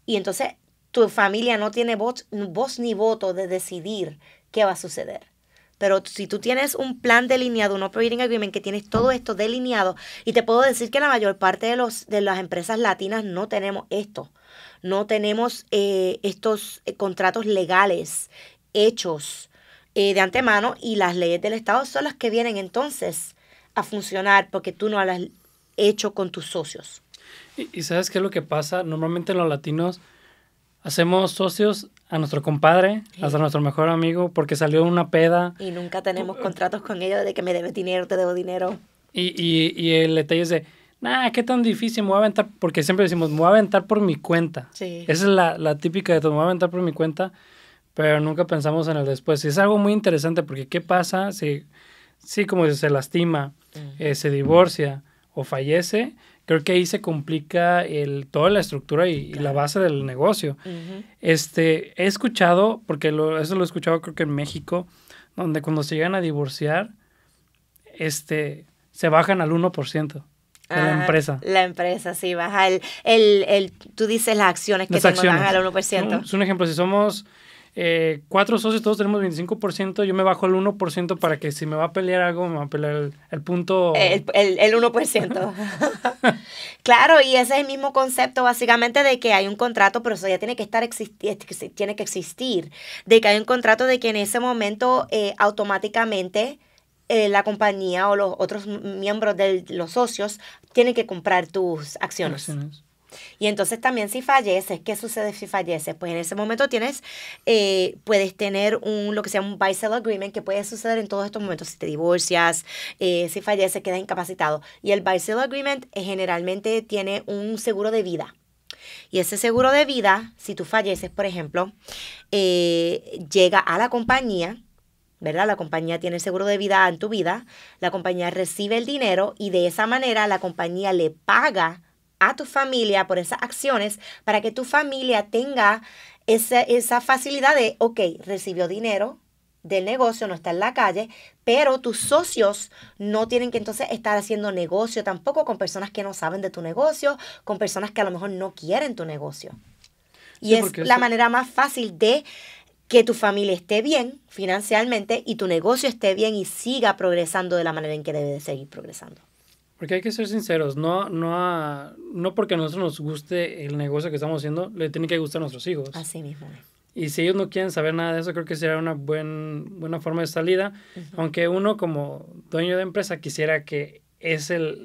Y entonces tu familia no tiene voz ni voto de decidir qué va a suceder. Pero si tú tienes un plan delineado, un operating agreement, que tienes todo esto delineado, y te puedo decir que la mayor parte de las empresas latinas no tenemos esto. No tenemos estos contratos legales hechos de antemano, y las leyes del Estado son las que vienen entonces a funcionar porque tú no las has hecho con tus socios. ¿Y sabes qué es lo que pasa? Normalmente los latinos hacemos socios a nuestro compadre, hasta nuestro mejor amigo, porque salió una peda. Y nunca tenemos contratos con ellos de que me debes dinero, te debo dinero. Y el detalle es de, qué tan difícil, me voy a aventar, porque siempre decimos, me voy a aventar por mi cuenta. Sí. Esa es la típica de todo, me voy a aventar por mi cuenta, pero nunca pensamos en el después. Y es algo muy interesante, porque ¿qué pasa si como se lastima, se divorcia o fallece? Creo que ahí se complica toda la estructura y la base del negocio. Uh-huh. He escuchado, porque eso lo he escuchado creo que en México, donde cuando se llegan a divorciar, se bajan al 1% de la empresa. La empresa, sí, baja tú dices las acciones que tengo, bajan al 1%. Es un ejemplo, si somos 4 socios, todos tenemos 25%, yo me bajo al 1% para que si me va a pelear algo, me va a pelear el punto... El 1%. Claro, y ese es el mismo concepto básicamente de que hay un contrato, pero eso ya tiene que tiene que existir, de que hay un contrato de que en ese momento automáticamente la compañía o los otros miembros de los socios tienen que comprar tus acciones. Y entonces también si falleces, ¿qué sucede si falleces? Pues en ese momento puedes tener lo que se llama un buy-sell agreement, que puede suceder en todos estos momentos. Si te divorcias, si falleces, quedas incapacitado. Y el buy-sell agreement generalmente tiene un seguro de vida. Y ese seguro de vida, si tú falleces, por ejemplo, llega a la compañía, ¿verdad? La compañía tiene el seguro de vida en tu vida, la compañía recibe el dinero y de esa manera la compañía le paga a tu familia por esas acciones para que tu familia tenga esa facilidad de, recibió dinero del negocio, no está en la calle, pero tus socios no tienen que entonces estar haciendo negocio tampoco con personas que no saben de tu negocio, con personas que a lo mejor no quieren tu negocio. Y Sí, es porque la eso- manera más fácil de que tu familia esté bien financieramente y tu negocio esté bien y siga progresando de la manera en que debe de seguir progresando. Porque hay que ser sinceros, no porque a nosotros nos guste el negocio que estamos haciendo, le tiene que gustar a nuestros hijos. Así mismo es. Y si ellos no quieren saber nada de eso, creo que sería una buena forma de salida. Aunque uno como dueño de empresa quisiera que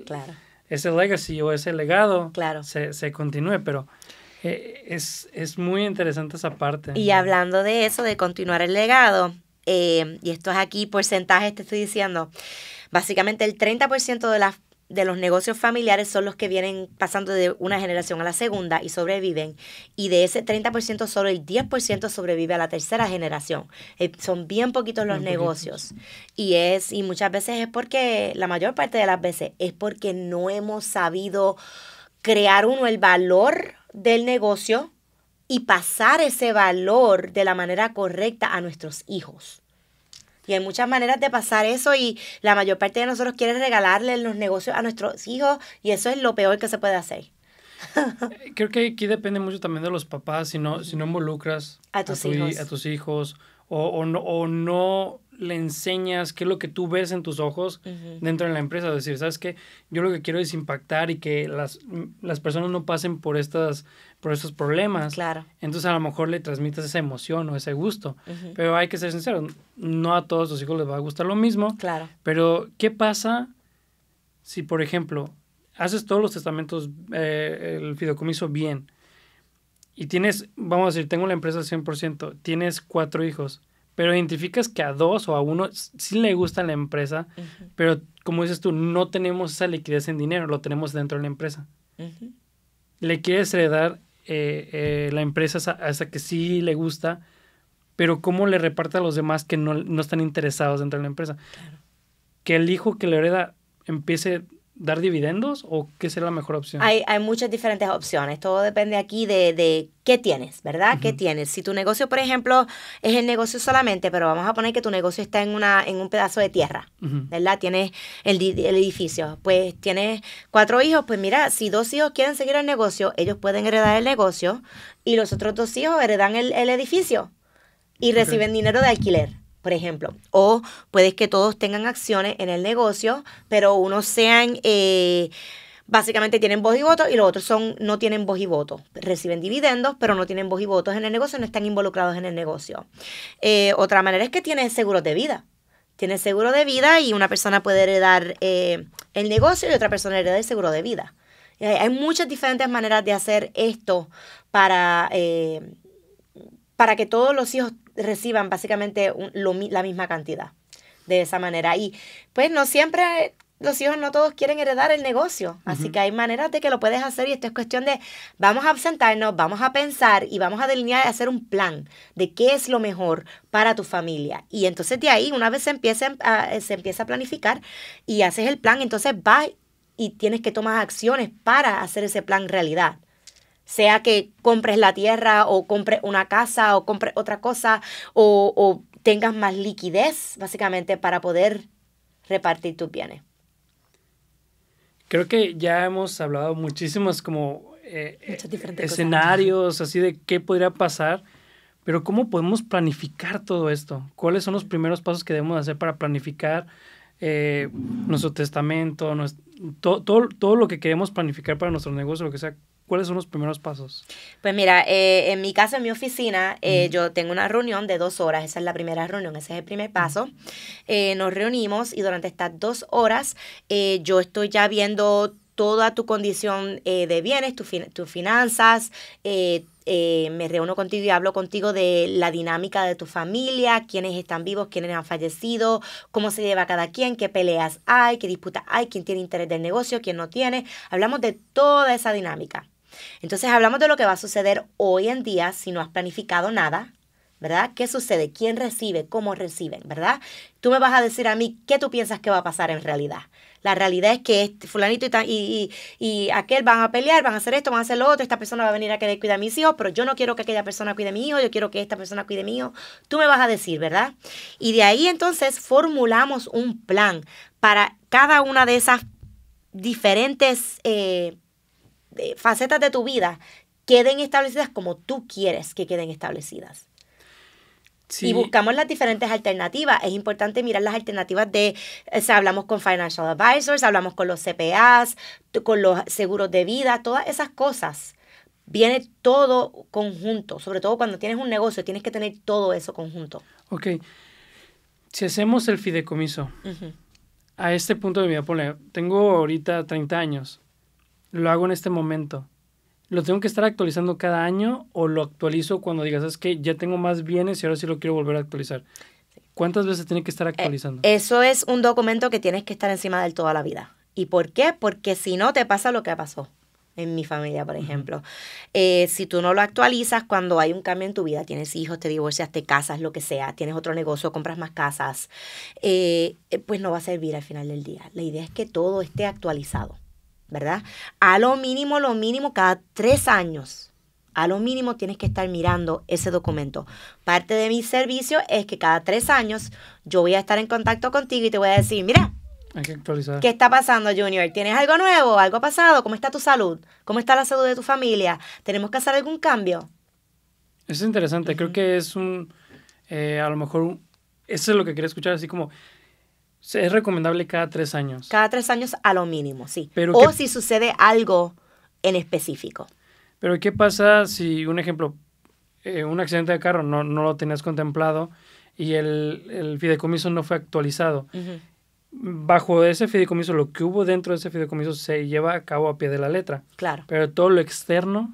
Claro, ese legacy o ese legado claro. se continúe, pero es muy interesante esa parte. Y hablando de eso, de continuar el legado, y esto es aquí porcentajes, te estoy diciendo, básicamente el 30% de los negocios familiares son los que vienen pasando de una generación a la segunda y sobreviven. Y de ese 30%, solo el 10% sobrevive a la tercera generación. Son bien poquitos los Bien negocios. Y muchas veces es porque, la mayor parte de las veces, es porque no hemos sabido crear el valor del negocio y pasar ese valor de la manera correcta a nuestros hijos. Y hay muchas maneras de pasar eso y la mayor parte de nosotros quiere regalarle los negocios a nuestros hijos y eso es lo peor que se puede hacer. Creo que aquí depende mucho también de los papás, si no involucras A tus hijos. a tus hijos o no le enseñas qué es lo que tú ves en tus ojos dentro de la empresa. Es decir, ¿sabes qué? Yo lo que quiero es impactar y que las personas no pasen por estos problemas. Claro. Entonces a lo mejor le transmites esa emoción o ese gusto. Pero hay que ser sinceros, no a todos los hijos les va a gustar lo mismo. Claro. Pero ¿qué pasa si, por ejemplo, haces todos los testamentos, el fideicomiso bien, y tienes, vamos a decir, tengo la empresa al 100%, tienes 4 hijos, pero identificas que a 2 o a 1 sí le gusta la empresa, pero como dices tú, no tenemos esa liquidez en dinero, lo tenemos dentro de la empresa. Le quieres heredar la empresa a esa que sí le gusta, pero ¿cómo le reparte a los demás que no están interesados dentro de la empresa? Claro. Que el hijo que le hereda empiece dar dividendos o qué será la mejor opción? Hay muchas diferentes opciones. Todo depende aquí de qué tienes, ¿verdad? ¿Qué tienes? Si tu negocio, por ejemplo, es el negocio solamente, pero vamos a poner que tu negocio está en un pedazo de tierra, ¿verdad? Tienes el edificio. Pues tienes 4 hijos. Pues mira, si 2 hijos quieren seguir el negocio, ellos pueden heredar el negocio y los otros 2 hijos heredan el edificio y reciben dinero de alquiler, por ejemplo. O puedes que todos tengan acciones en el negocio, pero unos sean, básicamente tienen voz y voto y los otros no tienen voz y voto. Reciben dividendos, pero no tienen voz y votos en el negocio, no están involucrados en el negocio. Otra manera es que tienes seguros de vida. Tienes seguro de vida y una persona puede heredar el negocio y otra persona hereda el seguro de vida. Hay muchas diferentes maneras de hacer esto para que todos los hijos reciban básicamente la misma cantidad de esa manera. Y pues no siempre los hijos, no todos quieren heredar el negocio. Así que hay maneras de que lo puedes hacer y esto es cuestión de vamos a sentarnos, vamos a pensar y vamos a delinear y hacer un plan de qué es lo mejor para tu familia. Y entonces de ahí, una vez se empieza a planificar y haces el plan, entonces vas y tienes que tomar acciones para hacer ese plan realidad. Sea que compres la tierra o compres una casa o compres otra cosa o tengas más liquidez, básicamente, para poder repartir tus bienes. Creo que ya hemos hablado muchísimos como diferentes escenarios, así de qué podría pasar, pero ¿cómo podemos planificar todo esto? ¿Cuáles son los primeros pasos que debemos hacer para planificar nuestro testamento, todo lo que queremos planificar para nuestro negocio, lo que sea? ¿Cuáles son los primeros pasos? Pues mira, en mi caso, en mi oficina, yo tengo una reunión de 2 horas. Esa es la primera reunión, ese es el primer paso. Nos reunimos y durante estas 2 horas yo estoy ya viendo toda tu condición de bienes, tus finanzas. Me reúno contigo y hablo contigo de la dinámica de tu familia, quiénes están vivos, quiénes han fallecido, cómo se lleva cada quien, qué peleas hay, qué disputas hay, quién tiene interés del negocio, quién no tiene. Hablamos de toda esa dinámica. Entonces hablamos de lo que va a suceder hoy en día si no has planificado nada, ¿verdad? ¿Qué sucede? ¿Quién recibe? ¿Cómo reciben? ¿Verdad? Tú me vas a decir a mí qué tú piensas que va a pasar en realidad. La realidad es que fulanito y aquel van a pelear, van a hacer esto, van a hacer lo otro, esta persona va a venir a querer cuidar a mis hijos, pero yo no quiero que aquella persona cuide a mi hijo, yo quiero que esta persona cuide a mi hijo. Tú me vas a decir, ¿verdad? Y de ahí entonces formulamos un plan para cada una de esas diferentes facetas de tu vida. queden establecidas como tú quieres que queden establecidas. Sí. Y buscamos las diferentes alternativas. Es importante mirar las alternativas o sea, hablamos con financial advisors, hablamos con los CPAs, con los seguros de vida, todas esas cosas. Viene todo conjunto, sobre todo cuando tienes un negocio, tienes que tener todo eso conjunto. Ok. Si hacemos el fideicomiso, a este punto de mi vida, tengo ahorita 30 años, lo hago en este momento. ¿Lo tengo que estar actualizando cada año o lo actualizo cuando digas, es que ya tengo más bienes y ahora sí lo quiero volver a actualizar? ¿Cuántas veces tiene que estar actualizando? Eso es un documento que tienes que estar encima de él toda la vida. ¿Y por qué? Porque si no te pasa lo que pasó en mi familia, por ejemplo. Si tú no lo actualizas cuando hay un cambio en tu vida, tienes hijos, te divorcias, te casas, lo que sea, tienes otro negocio, compras más casas, pues no va a servir al final del día. La idea es que todo esté actualizado, ¿verdad? A lo mínimo, cada 3 años, a lo mínimo tienes que estar mirando ese documento. Parte de mi servicio es que cada 3 años yo voy a estar en contacto contigo y te voy a decir, mira, hay que actualizar. ¿qué está pasando, Junior? ¿Tienes algo nuevo? ¿Algo pasado? ¿Cómo está tu salud? ¿Cómo está la salud de tu familia? ¿Tenemos que hacer algún cambio? Eso es interesante. Creo que es a lo mejor, eso es lo que quería escuchar, así como, es recomendable cada 3 años. Cada 3 años a lo mínimo, sí. Pero o si sucede algo en específico. Pero ¿qué pasa si, un ejemplo, un accidente de carro no lo tenías contemplado y el fideicomiso no fue actualizado? Bajo ese fideicomiso, lo que hubo dentro de ese fideicomiso se lleva a cabo a pie de la letra. Claro. Pero todo lo externo...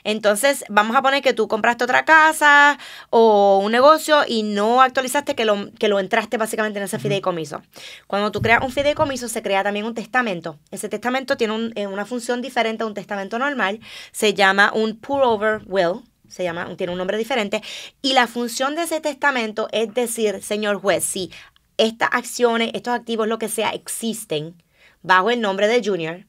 Entonces, vamos a poner que tú compraste otra casa o un negocio y no actualizaste que lo entraste básicamente en ese fideicomiso. Cuando tú creas un fideicomiso, se crea también un testamento. Ese testamento tiene una función diferente a un testamento normal. Se llama un pour-over will. Tiene un nombre diferente. Y la función de ese testamento es decir, señor juez, si estas acciones, estos activos, lo que sea, existen bajo el nombre de Junior,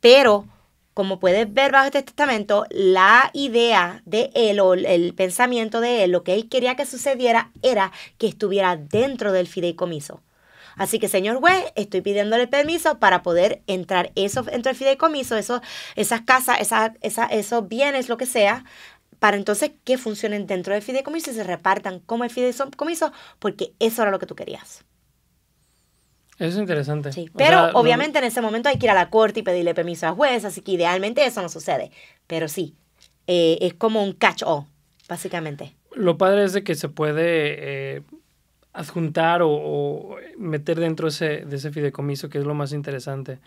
pero como puedes ver bajo este testamento, la idea de él o el pensamiento de él, lo que él quería que sucediera era que estuviera dentro del fideicomiso. Así que, señor juez, estoy pidiéndole permiso para poder entrar eso dentro del fideicomiso, esas casas, esos bienes, lo que sea, para entonces que funcionen dentro del fideicomiso y se repartan como el fideicomiso, porque eso era lo que tú querías. Eso es interesante. Sí, pero obviamente en ese momento hay que ir a la corte y pedirle permiso al juez, así que idealmente eso no sucede. Pero sí, es como un catch-all, básicamente. Lo padre es de que se puede adjuntar o meter dentro de ese fideicomiso, que es lo más interesante.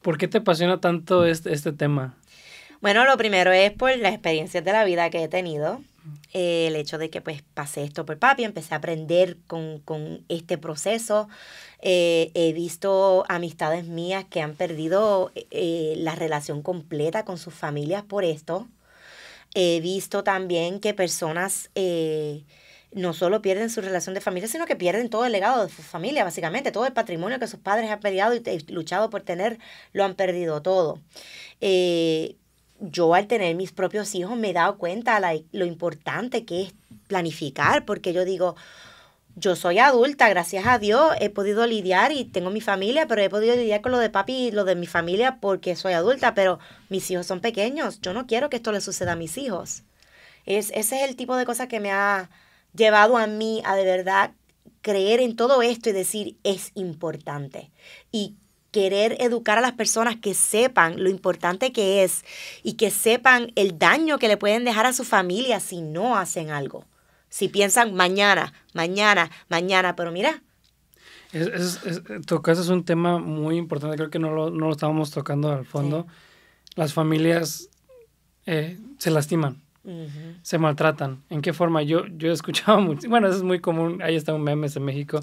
¿Por qué te apasiona tanto este tema? Bueno, lo primero es por las experiencias de la vida que he tenido. El hecho de que pues pasé esto por papi, empecé a aprender con este proceso. He visto amistades mías que han perdido la relación completa con sus familias por esto. He visto también que personas no solo pierden su relación de familia, sino que pierden todo el legado de su familia, básicamente. Todo el patrimonio que sus padres han peleado y luchado por tener, lo han perdido todo. Yo al tener mis propios hijos me he dado cuenta lo importante que es planificar, porque yo digo, yo soy adulta, gracias a Dios he podido lidiar y tengo mi familia, pero he podido lidiar con lo de papi y lo de mi familia porque soy adulta, pero mis hijos son pequeños, yo no quiero que esto le suceda a mis hijos. Ese es el tipo de cosa que me ha llevado a mí a de verdad creer en todo esto y decir, es importante. Y querer educar a las personas que sepan lo importante que es y que sepan el daño que le pueden dejar a su familia si no hacen algo. Si piensan mañana, pero mira. Tocaste es un tema muy importante, creo que no lo estábamos tocando al fondo. Sí. Las familias se lastiman, se maltratan. ¿En qué forma? Yo he escuchado mucho, bueno, eso es muy común, ahí está un meme en México.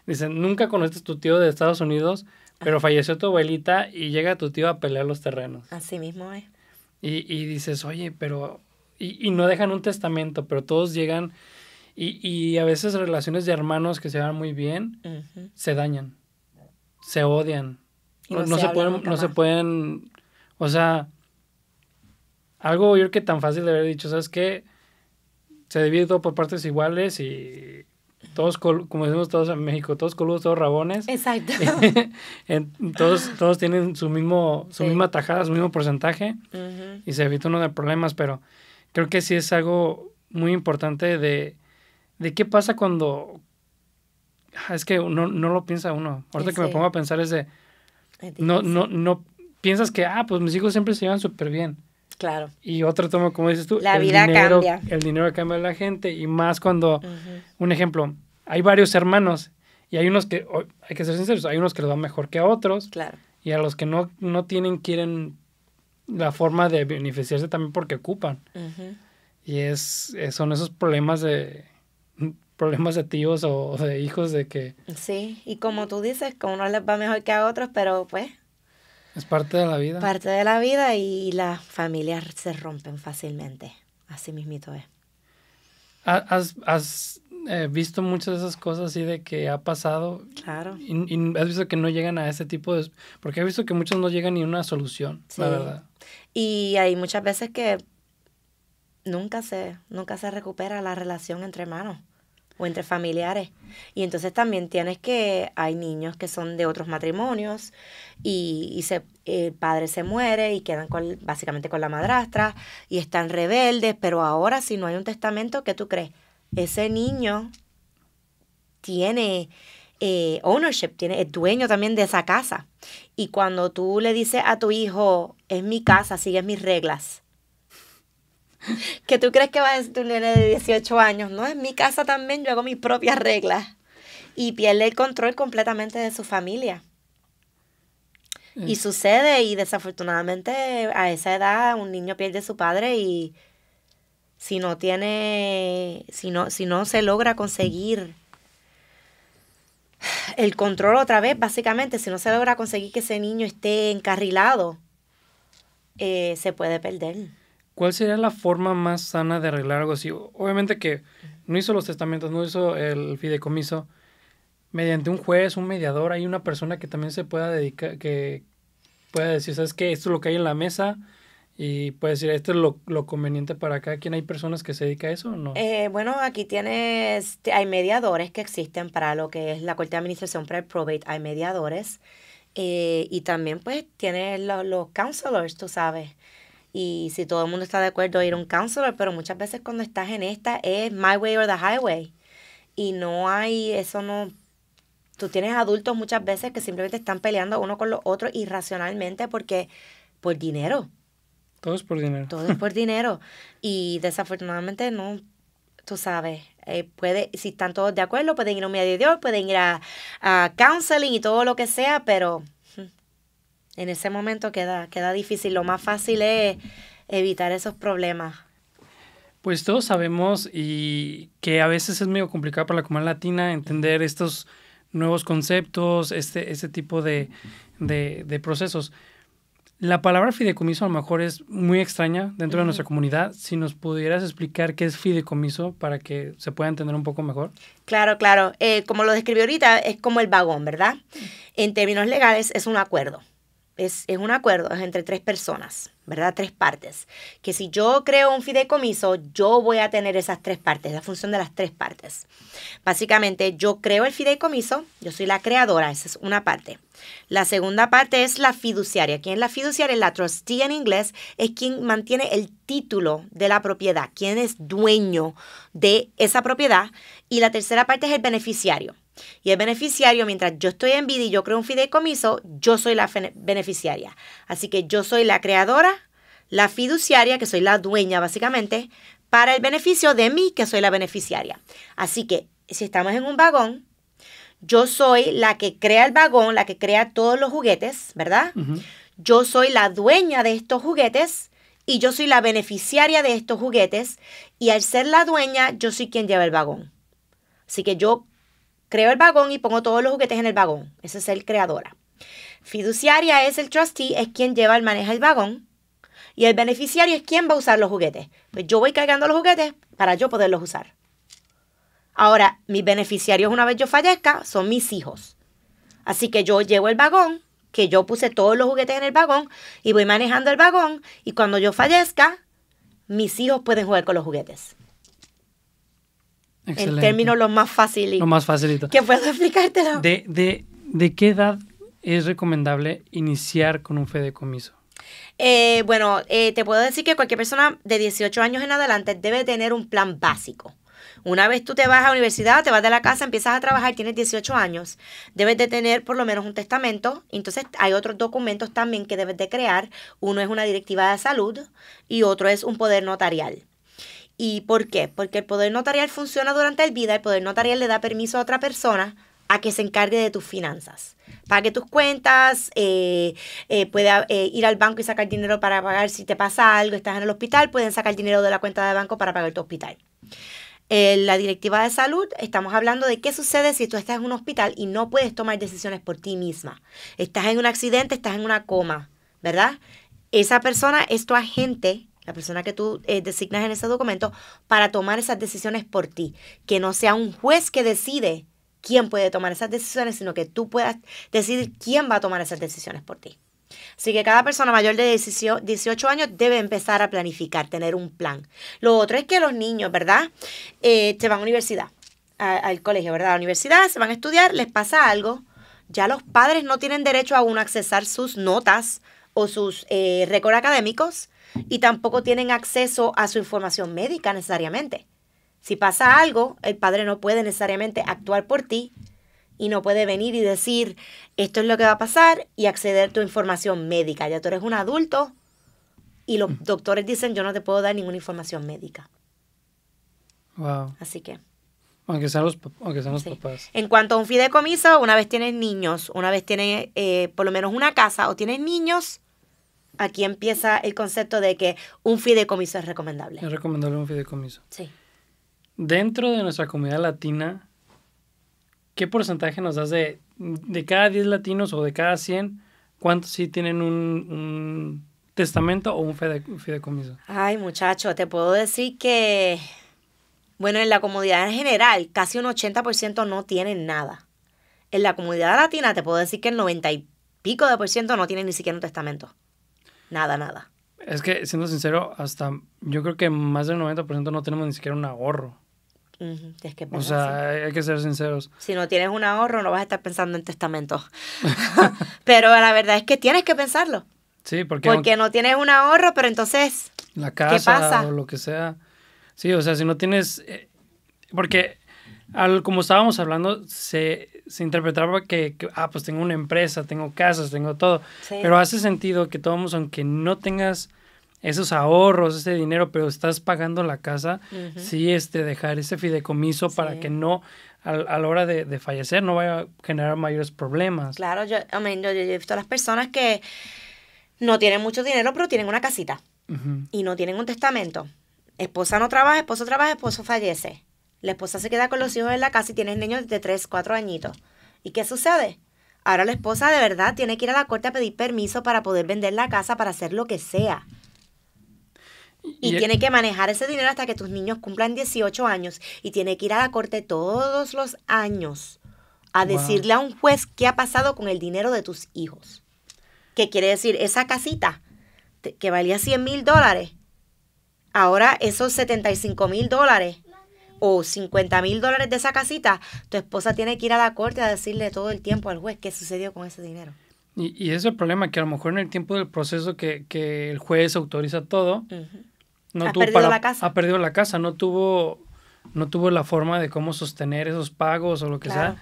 Dicen, nunca conoces a tu tío de Estados Unidos, pero falleció tu abuelita y llega tu tío a pelear los terrenos. Así mismo es. Y dices, oye, pero... Y no dejan un testamento, pero todos llegan... Y a veces relaciones de hermanos que se van muy bien, se dañan, se odian. No se pueden... O sea, algo yo creo que tan fácil de haber dicho, ¿sabes qué? Se divide todo por partes iguales y todos, como decimos todos en México, todos coludos, todos rabones. Exacto. Todos tienen su misma tajada, su mismo porcentaje, Ujú. y se evita uno de problemas, pero creo que sí es algo muy importante de qué pasa cuando... Es que no lo piensa uno. Ahorita que me Sí. pongo a pensar es de... Es No difícil. piensas que, pues mis hijos siempre se llevan súper bien. Claro. Y otra toma, como dices tú, La el vida dinero, cambia. el dinero cambia a la gente, y más cuando, Ujú. un ejemplo, hay varios hermanos, y hay unos que, hay que ser sinceros, hay unos que les va mejor que a otros, Claro. y a los que no quieren la forma de beneficiarse también porque ocupan. Ujú. Y son esos problemas de tíos o de hijos, de que Sí, y como tú dices, que a unos les va mejor que a otros, pero pues es parte de la vida. parte de la vida y las familias se rompen fácilmente. Así mismito es. ¿Has visto muchas de esas cosas así de que ha pasado? Claro. Y has visto que no llegan a ese tipo de... Porque he visto que muchos no llegan ni a una solución, Sí. la verdad. Y hay muchas veces que nunca se recupera la relación entre hermanos o entre familiares. Y entonces también hay niños que son de otros matrimonios y el padre se muere y quedan básicamente con la madrastra y están rebeldes, pero ahora si no hay un testamento, ¿qué tú crees? Ese niño tiene ownership, es dueño también de esa casa. Y cuando tú le dices a tu hijo, es mi casa, sigues mis reglas, ¿qué tú crees que va a decir tu nene de 18 años? No, es mi casa también, yo hago mis propias reglas. Y pierde el control completamente de su familia. Y sucede, y desafortunadamente a esa edad un niño pierde a su padre y si no se logra conseguir el control otra vez, básicamente, si no se logra conseguir que ese niño esté encarrilado, se puede perder. ¿Cuál sería la forma más sana de arreglar algo así? Obviamente que no hizo los testamentos, no hizo el fideicomiso. Mediante un juez, un mediador, hay una persona que también se pueda dedicar, que pueda decir, ¿sabes qué? Esto es lo que hay en la mesa, y puede decir, esto es lo conveniente para cada quien. ¿Hay personas que se dedican a eso o no? Bueno, aquí hay mediadores que existen para lo que es la Corte de Administración para el Probate, hay mediadores. Y también pues tienes los counselors, tú sabes. Y si todo el mundo está de acuerdo, ir a un counselor, pero muchas veces cuando estás en esta es my way or the highway. Y tú tienes adultos muchas veces que simplemente están peleando uno con los otros irracionalmente por dinero. Todo es por dinero. Todo es por dinero. Y desafortunadamente no, tú sabes, si están todos de acuerdo, pueden ir a un mediador, pueden ir a counseling y todo lo que sea, pero en ese momento queda difícil. Lo más fácil es evitar esos problemas. Pues todos sabemos y que a veces es medio complicado para la comunidad latina entender estos nuevos conceptos, este tipo de procesos. La palabra fideicomiso a lo mejor es muy extraña dentro de nuestra comunidad. Si nos pudieras explicar qué es fideicomiso para que se pueda entender un poco mejor. Claro. Como lo describí ahorita, es como el vagón, ¿verdad? En términos legales es un acuerdo. Es un acuerdo, es entre 3 personas, ¿verdad? 3 partes. Que si yo creo un fideicomiso, yo voy a tener esas 3 partes, la función de las 3 partes. Básicamente, yo creo el fideicomiso, yo soy la creadora, esa es una parte. La segunda parte es la fiduciaria. ¿Quién es la fiduciaria? La trustee en inglés es quien mantiene el título de la propiedad, quien es dueño de esa propiedad. Y la tercera parte es el beneficiario. Y el beneficiario, mientras yo estoy en vida y yo creo un fideicomiso, yo soy la beneficiaria. Así que yo soy la creadora, la fiduciaria, que soy la dueña básicamente, para el beneficio de mí, que soy la beneficiaria. Así que si estamos en un vagón, yo soy la que crea el vagón, la que crea todos los juguetes, ¿verdad? Uh-huh. Yo soy la dueña de estos juguetes y yo soy la beneficiaria de estos juguetes. Y al ser la dueña, yo soy quien lleva el vagón. Así que yo creo el vagón y pongo todos los juguetes en el vagón. Ese es el creadora. Fiduciaria es el trustee, es quien maneja el vagón. Y el beneficiario es quien va a usar los juguetes. Pues yo voy cargando los juguetes para yo poderlos usar. Ahora, mis beneficiarios una vez yo fallezca son mis hijos. Así que yo llevo el vagón, que yo puse todos los juguetes en el vagón y voy manejando el vagón. Y cuando yo fallezca, mis hijos pueden jugar con los juguetes. Excelente. En términos lo más fácil. Lo más facilito. ¿Qué puedo explicártelo? ¿De qué edad es recomendable iniciar con un fideicomiso? Bueno, te puedo decir que cualquier persona de 18 años en adelante debe tener un plan básico. Una vez tú te vas a la universidad, te vas de la casa, empiezas a trabajar, tienes 18 años, debes de tener por lo menos un testamento. Entonces hay otros documentos también que debes de crear. Uno es una directiva de salud y otro es un poder notarial. ¿Y por qué? Porque el poder notarial funciona durante el vida. El poder notarial le da permiso a otra persona a que se encargue de tus finanzas. Pague tus cuentas, puede ir al banco y sacar dinero para pagar si te pasa algo, estás en el hospital, pueden sacar dinero de la cuenta de banco para pagar tu hospital. La directiva de salud, estamos hablando de qué sucede si tú estás en un hospital y no puedes tomar decisiones por ti misma. Estás en un accidente, estás en una coma, ¿verdad? Esa persona es tu agente, la persona que tú designas en ese documento, para tomar esas decisiones por ti. Que no sea un juez que decide quién puede tomar esas decisiones, sino que tú puedas decidir quién va a tomar esas decisiones por ti. Así que cada persona mayor de 18 años debe empezar a planificar, tener un plan. Lo otro es que los niños, ¿verdad? Se van a universidad, al colegio, ¿verdad? A la universidad, se van a estudiar, les pasa algo. Ya los padres no tienen derecho aún a accesar sus notas o sus récords académicos y tampoco tienen acceso a su información médica necesariamente. Si pasa algo, el padre no puede necesariamente actuar por ti y no puede venir y decir, esto es lo que va a pasar y acceder a tu información médica. Ya tú eres un adulto y los doctores dicen, yo no te puedo dar ninguna información médica. Wow. Así que. Aunque sean los sí. papás. En cuanto a un fideicomiso, una vez tienes niños, una vez tienes por lo menos una casa o tienes niños, aquí empieza el concepto de que un fideicomiso es recomendable. Es recomendable un fideicomiso. Sí. Dentro de nuestra comunidad latina, ¿qué porcentaje nos das de cada 10 latinos o de cada 100, cuántos sí tienen un testamento o un fideicomiso? Ay, muchacho, te puedo decir que, bueno, en la comunidad en general, casi un 80% no tienen nada. En la comunidad latina te puedo decir que el 90 y pico de % no tienen ni siquiera un testamento. Nada. Es que, siendo sincero, hasta yo creo que más del 90% no tenemos ni siquiera un ahorro. Es que O sea, hay que ser sinceros. Si no tienes un ahorro, no vas a estar pensando en testamento. Pero la verdad es que tienes que pensarlo. Sí, porque no tienes un ahorro, pero entonces, la casa ¿qué pasa? O lo que sea. Sí, o sea, si no tienes... porque como estábamos hablando, se interpretaba que, pues tengo una empresa, tengo casas, tengo todo. Sí. Pero hace sentido que todos, aunque no tengas esos ahorros, ese dinero, pero estás pagando la casa, sí, dejar ese fideicomiso para que no, a la hora de fallecer, no vaya a generar mayores problemas. Claro, yo he visto a las personas que no tienen mucho dinero, pero tienen una casita y no tienen un testamento. Esposa no trabaja, esposo fallece. La esposa se queda con los hijos en la casa y tiene niños de 3, 4 añitos. ¿Y qué sucede? Ahora la esposa de verdad tiene que ir a la corte a pedir permiso para poder vender la casa, para hacer lo que sea. Y tiene que manejar ese dinero hasta que tus niños cumplan 18 años. Y tiene que ir a la corte todos los años a decirle a un juez qué ha pasado con el dinero de tus hijos. ¿Qué quiere decir? Esa casita que valía $100,000, ahora esos $75,000 o $50,000 de esa casita, tu esposa tiene que ir a la corte a decirle todo el tiempo al juez qué sucedió con ese dinero. Y ese es el problema, que a lo mejor en el tiempo del proceso que el juez autoriza todo, ha perdido la casa. Ha perdido la casa, no tuvo la forma de cómo sostener esos pagos o lo que sea.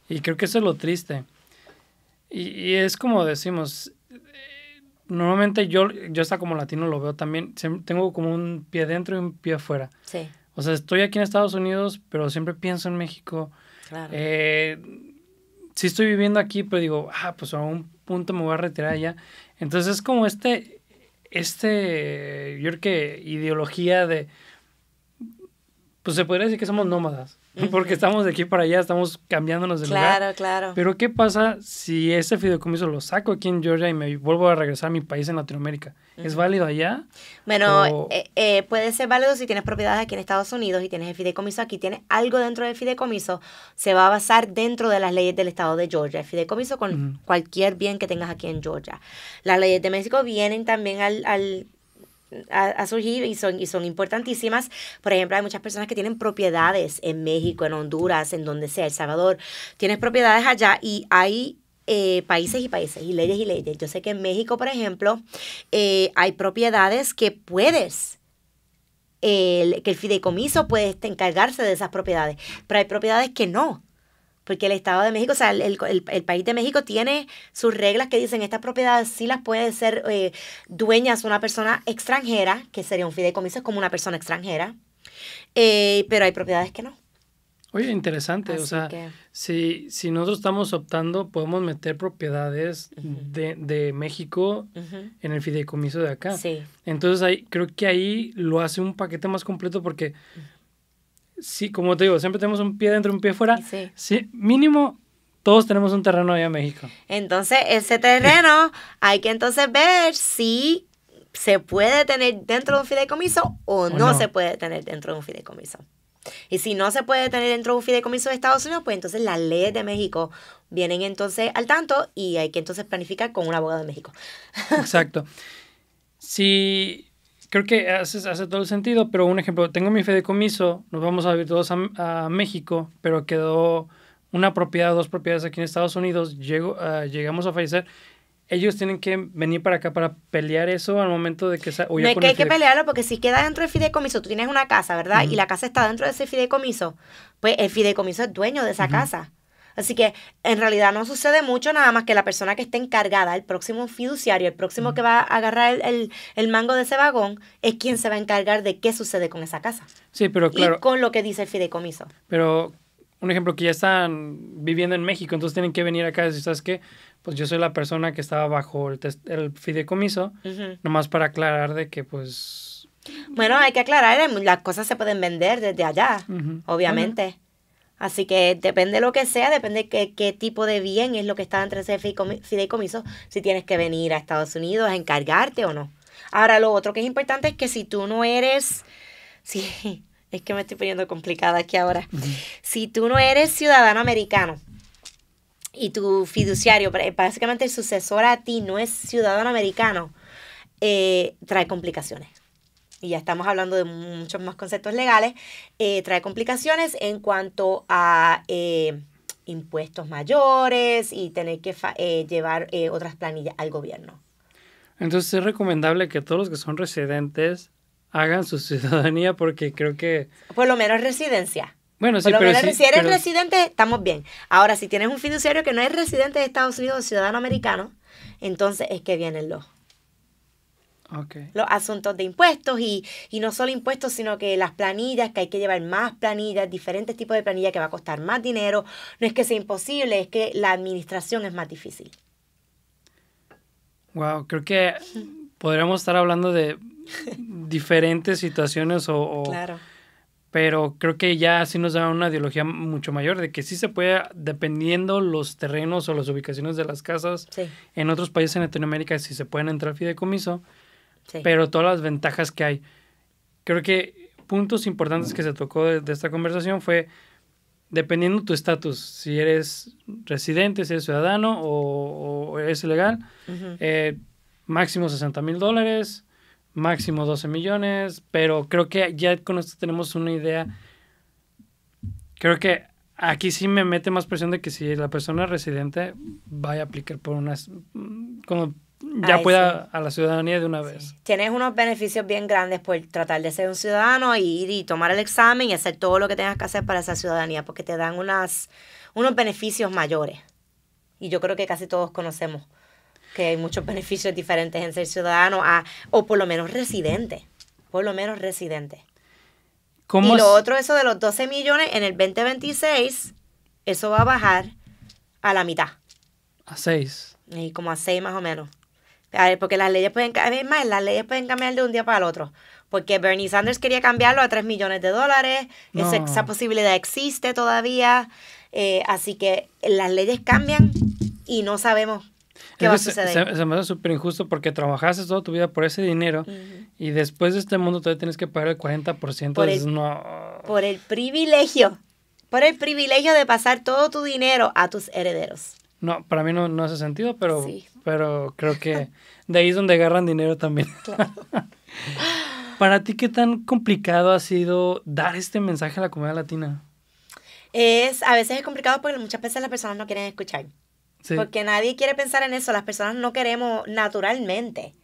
Y creo que eso es lo triste. Y es como decimos, normalmente yo hasta como latino lo veo también, tengo como un pie dentro y un pie afuera. Sí. O sea, estoy aquí en Estados Unidos, pero siempre pienso en México. Claro. Sí estoy viviendo aquí, pero digo, pues a un punto me voy a retirar allá. Entonces es como yo creo que ideología de, pues se podría decir que somos nómadas, porque estamos de aquí para allá, estamos cambiándonos de lugar. Claro. Pero ¿qué pasa si ese fideicomiso lo saco aquí en Georgia y me vuelvo a regresar a mi país en Latinoamérica? ¿Es válido allá? Bueno, puede ser válido si tienes propiedades aquí en Estados Unidos y tienes el fideicomiso aquí, tienes algo dentro del fideicomiso, se va a basar dentro de las leyes del estado de Georgia. El fideicomiso con cualquier bien que tengas aquí en Georgia. Las leyes de México vienen también a surgir y son importantísimas. Por ejemplo, hay muchas personas que tienen propiedades en México, en Honduras, en donde sea, El Salvador. Tienes propiedades allá y hay países y países y leyes y leyes. Yo sé que en México, por ejemplo, hay propiedades que que el fideicomiso puede encargarse de esas propiedades, pero hay propiedades que no. Porque el Estado de México, o sea, el país de México tiene sus reglas que dicen estas propiedades sí las puede ser dueñas una persona extranjera, que sería un fideicomiso, es como una persona extranjera, pero hay propiedades que no. Oye, interesante. Así o sea, que- si nosotros estamos optando, podemos meter propiedades de México Ujú. en el fideicomiso de acá. Sí, Entonces, creo que ahí lo hace un paquete más completo porque, sí, como te digo, siempre tenemos un pie dentro y un pie fuera. sí. Sí, mínimo, todos tenemos un terreno allá en México. Entonces, ese terreno hay que entonces ver si se puede tener dentro de un fideicomiso o O no no. se puede tener dentro de un fideicomiso. Y si no se puede tener dentro de un fideicomiso de Estados Unidos, pues entonces las leyes de México vienen entonces al tanto y hay que entonces planificar con un abogado de México. Exacto. Sí, creo que hace todo el sentido, pero un ejemplo, tengo mi fideicomiso, nos vamos a vivir todos a México, pero quedó una propiedad, dos propiedades aquí en Estados Unidos, llegamos a fallecer, ellos tienen que venir para acá para pelear eso al momento de que... No es que hay que pelearlo porque si queda dentro del fideicomiso, tú tienes una casa, ¿verdad? Ujú. Y la casa está dentro de ese fideicomiso, pues el fideicomiso es dueño de esa Ujú. casa. Así que en realidad no sucede mucho, nada más que la persona que esté encargada, el próximo fiduciario, el próximo que va a agarrar el mango de ese vagón, es quien se va a encargar de qué sucede con esa casa. Sí, pero claro, Y con lo que dice el fideicomiso. pero un ejemplo que ya están viviendo en México, entonces tienen que venir acá y decir, ¿sabes qué? Pues yo soy la persona que estaba bajo el fideicomiso, Ujú. nomás para aclarar de que pues... Bueno, hay que aclarar, las cosas se pueden vender desde allá, Ujú. obviamente. Así que depende de lo que sea, depende qué tipo de bien es lo que está entre ese fideicomiso, si tienes que venir a Estados Unidos a encargarte o no. Ahora, lo otro que es importante es que si tú no eres, sí, es que me estoy poniendo complicada aquí ahora. Si tú no eres ciudadano americano y tu fiduciario, básicamente el sucesor a ti no es ciudadano americano, trae complicaciones. Y ya estamos hablando de muchos más conceptos legales, trae complicaciones en cuanto a impuestos mayores y tener que llevar otras planillas al gobierno. Entonces es recomendable que todos los que son residentes hagan su ciudadanía porque creo que... Por lo menos residencia. Bueno, sí, Por lo pero menos sí, si eres pero- residente, estamos bien. Ahora, si tienes un fiduciario que no es residente de Estados Unidos o ciudadano americano, entonces es que vienen los Ok. asuntos de impuestos y no solo impuestos, sino que las planillas, que hay que llevar más planillas, diferentes tipos de planillas que va a costar más dinero. No es que sea imposible, es que la administración es más difícil. Wow, creo que podríamos estar hablando de diferentes situaciones Claro. pero creo que ya sí nos da una ideología mucho mayor de que sí se puede, dependiendo los terrenos o las ubicaciones de las casas, Sí, en otros países en Latinoamérica sí se pueden entrar al fideicomiso, sí. pero todas las ventajas que hay. Creo que puntos importantes que se tocó de esta conversación fue, dependiendo tu estatus, si eres residente, si eres ciudadano o eres ilegal, Ujú. máximo $60,000, máximo 12 millones, pero creo que ya con esto tenemos una idea. Creo que aquí sí me mete más presión de que si la persona es residente vaya a aplicar por unas... Cuando ya Ay, pueda a la ciudadanía de una vez. Tienes unos beneficios bien grandes por tratar de ser un ciudadano y ir y tomar el examen y hacer todo lo que tengas que hacer para esa ciudadanía, porque te dan unos beneficios mayores. Y yo creo que casi todos conocemos que hay muchos beneficios diferentes en ser ciudadano o por lo menos residente. Por lo menos residente. ¿Cómo Y lo es? otro, eso de los 12 millones, en el 2026, eso va a bajar a la mitad. A 6. Y como a 6 más o menos. A ver, porque las leyes pueden cambiar, las leyes pueden cambiar de un día para el otro. Porque Bernie Sanders quería cambiarlo a $3 millones. No. Esa posibilidad existe todavía. Así que las leyes cambian y no sabemos qué va a suceder. Se me hace súper injusto porque trabajaste toda tu vida por ese dinero y después de este mundo todavía tienes que pagar el 40%. Por el- No. Por el privilegio de pasar todo tu dinero a tus herederos. No, para mí no hace sentido, Sí. pero creo que De ahí es donde agarran dinero también. Claro. Para ti, ¿qué tan complicado ha sido dar este mensaje a la comunidad latina? A veces es complicado porque muchas veces las personas no quieren escuchar. Sí. Porque nadie quiere pensar en eso. Las personas no queremos, naturalmente,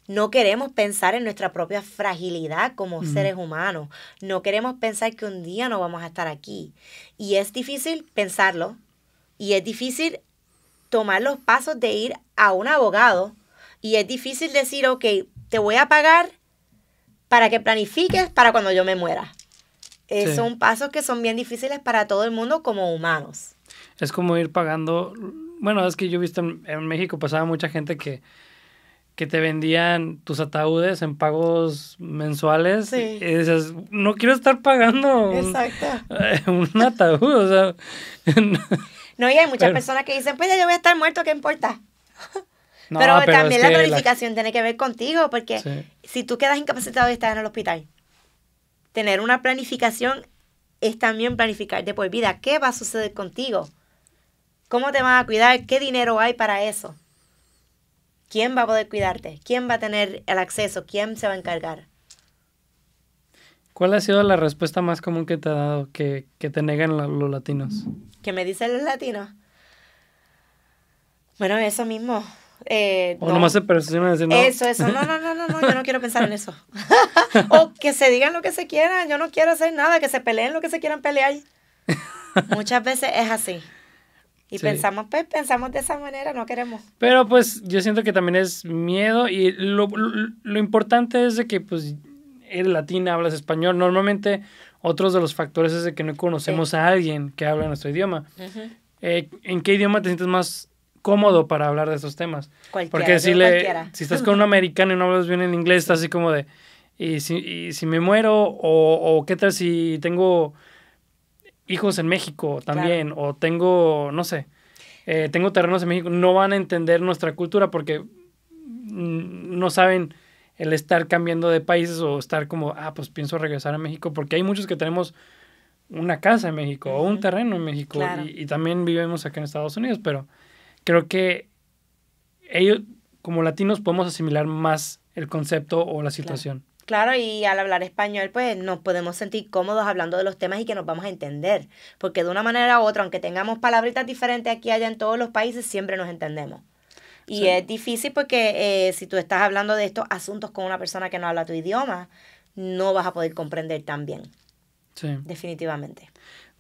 no queremos pensar en nuestra propia fragilidad como seres humanos. No queremos pensar que un día no vamos a estar aquí. Y es difícil pensarlo. Y es difícil tomar los pasos de ir a un abogado. Y es difícil decir, ok, te voy a pagar para que planifiques para cuando yo me muera. Sí. Son pasos que son bien difíciles para todo el mundo como humanos. Es como ir pagando... Bueno, es que yo he visto en México pasaba mucha gente que te vendían tus ataúdes en pagos mensuales. Sí. Y dices, no quiero estar pagando un ataúd, o sea... No, y hay muchas personas que dicen, pues ya yo voy a estar muerto, ¿qué importa? No, pero también es la que planificación tiene que ver contigo, porque Sí. si tú quedas incapacitado y estás en el hospital, tener una planificación es también planificar de por vida. ¿Qué va a suceder contigo? ¿Cómo te van a cuidar? ¿Qué dinero hay para eso? ¿Quién va a poder cuidarte? ¿Quién va a tener el acceso? ¿Quién se va a encargar? ¿Cuál ha sido la respuesta más común que te ha dado que te negan los latinos? ¿Qué me dicen los latinos? Bueno, eso mismo. O No. nomás se persiguen decir no. Eso, no, yo no quiero pensar en eso. O que se digan lo que se quieran, yo no quiero hacer nada, que se peleen lo que se quieran pelear. Muchas veces es así. Y Sí. pensamos de esa manera, no queremos. Pero pues yo siento que también es miedo y lo importante es de que pues eres latina, hablas español. Normalmente otros de los factores es de que no conocemos a alguien que habla nuestro idioma. ¿En qué idioma te sientes más cómodo para hablar de estos temas? Cualquiera, Porque cualquiera. si estás con un americano y no hablas bien en inglés, estás así como de, y si me muero, o qué tal si tengo hijos en México también, o tengo, no sé, tengo terrenos en México, no van a entender nuestra cultura porque no saben el estar cambiando de países o estar como, pues pienso regresar a México, porque hay muchos que tenemos una casa en México o un terreno en México Claro. y también vivimos acá en Estados Unidos, pero creo que ellos como latinos podemos asimilar más el concepto o la situación. Claro, y al hablar español, pues nos podemos sentir cómodos hablando de los temas y que nos vamos a entender. Porque de una manera u otra, aunque tengamos palabritas diferentes aquí y allá en todos los países, siempre nos entendemos. Y Sí. es difícil porque si tú estás hablando de estos asuntos con una persona que no habla tu idioma, no vas a poder comprender tan bien, Sí. definitivamente.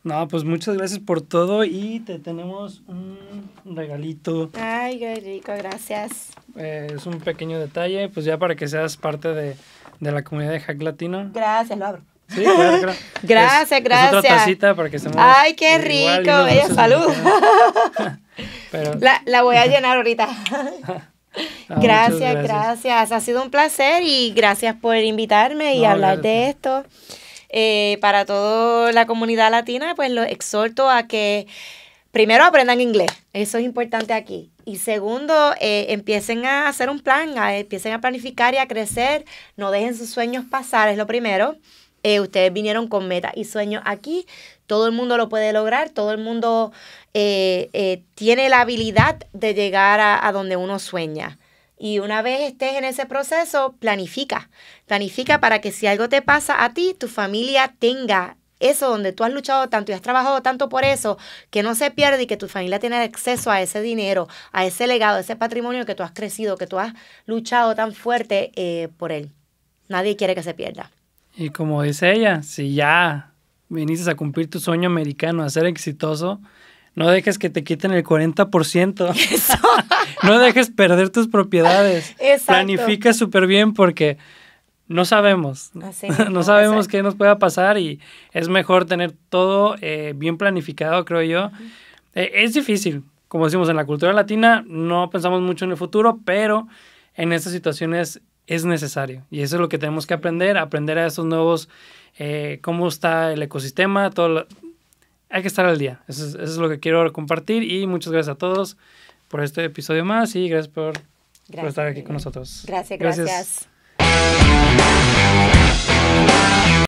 No, pues muchas gracias por todo y te tenemos un regalito. Ay, qué rico, gracias. Es un pequeño detalle, pues ya para que seas parte de la comunidad de Hack Latino. Gracias, lo abro. Sí, claro. Gracias, Es gracias. otra tacita para que estemos Ay, qué igual y rico, unos bella dulces salud. mexicanos. Pero, La voy a llenar ahorita. muchas Gracias. Ha sido un placer y gracias por invitarme y No, hablar de gracias. esto. Para toda la comunidad latina, pues los exhorto a que primero aprendan inglés. Eso es importante aquí. Y segundo, empiecen a hacer un plan, empiecen a planificar y a crecer. No dejen sus sueños pasar, es lo primero. Ustedes vinieron con metas y sueños aquí. Todo el mundo lo puede lograr. Todo el mundo tiene la habilidad de llegar a donde uno sueña. Y una vez estés en ese proceso, planifica. Planifica para que si algo te pasa a ti, tu familia tenga eso donde tú has luchado tanto y has trabajado tanto por eso, que no se pierda y que tu familia tenga acceso a ese dinero, a ese legado, a ese patrimonio que tú has crecido, que tú has luchado tan fuerte por él. Nadie quiere que se pierda. Y como dice ella, si ya viniste a cumplir tu sueño americano, a ser exitoso, no dejes que te quiten el 40%. Eso. No dejes perder tus propiedades. Exacto. Planifica súper bien porque no sabemos. Así mismo, No sabemos exacto. qué nos pueda pasar y es mejor tener todo bien planificado, creo yo. Es difícil. Como decimos, en la cultura latina no pensamos mucho en el futuro, pero en estas situaciones es necesario. Y eso es lo que tenemos que aprender a esos nuevos, cómo está el ecosistema, todo hay que estar al día. Eso es lo que quiero compartir y muchas gracias a todos por este episodio más y gracias por estar aquí con nosotros. Gracias.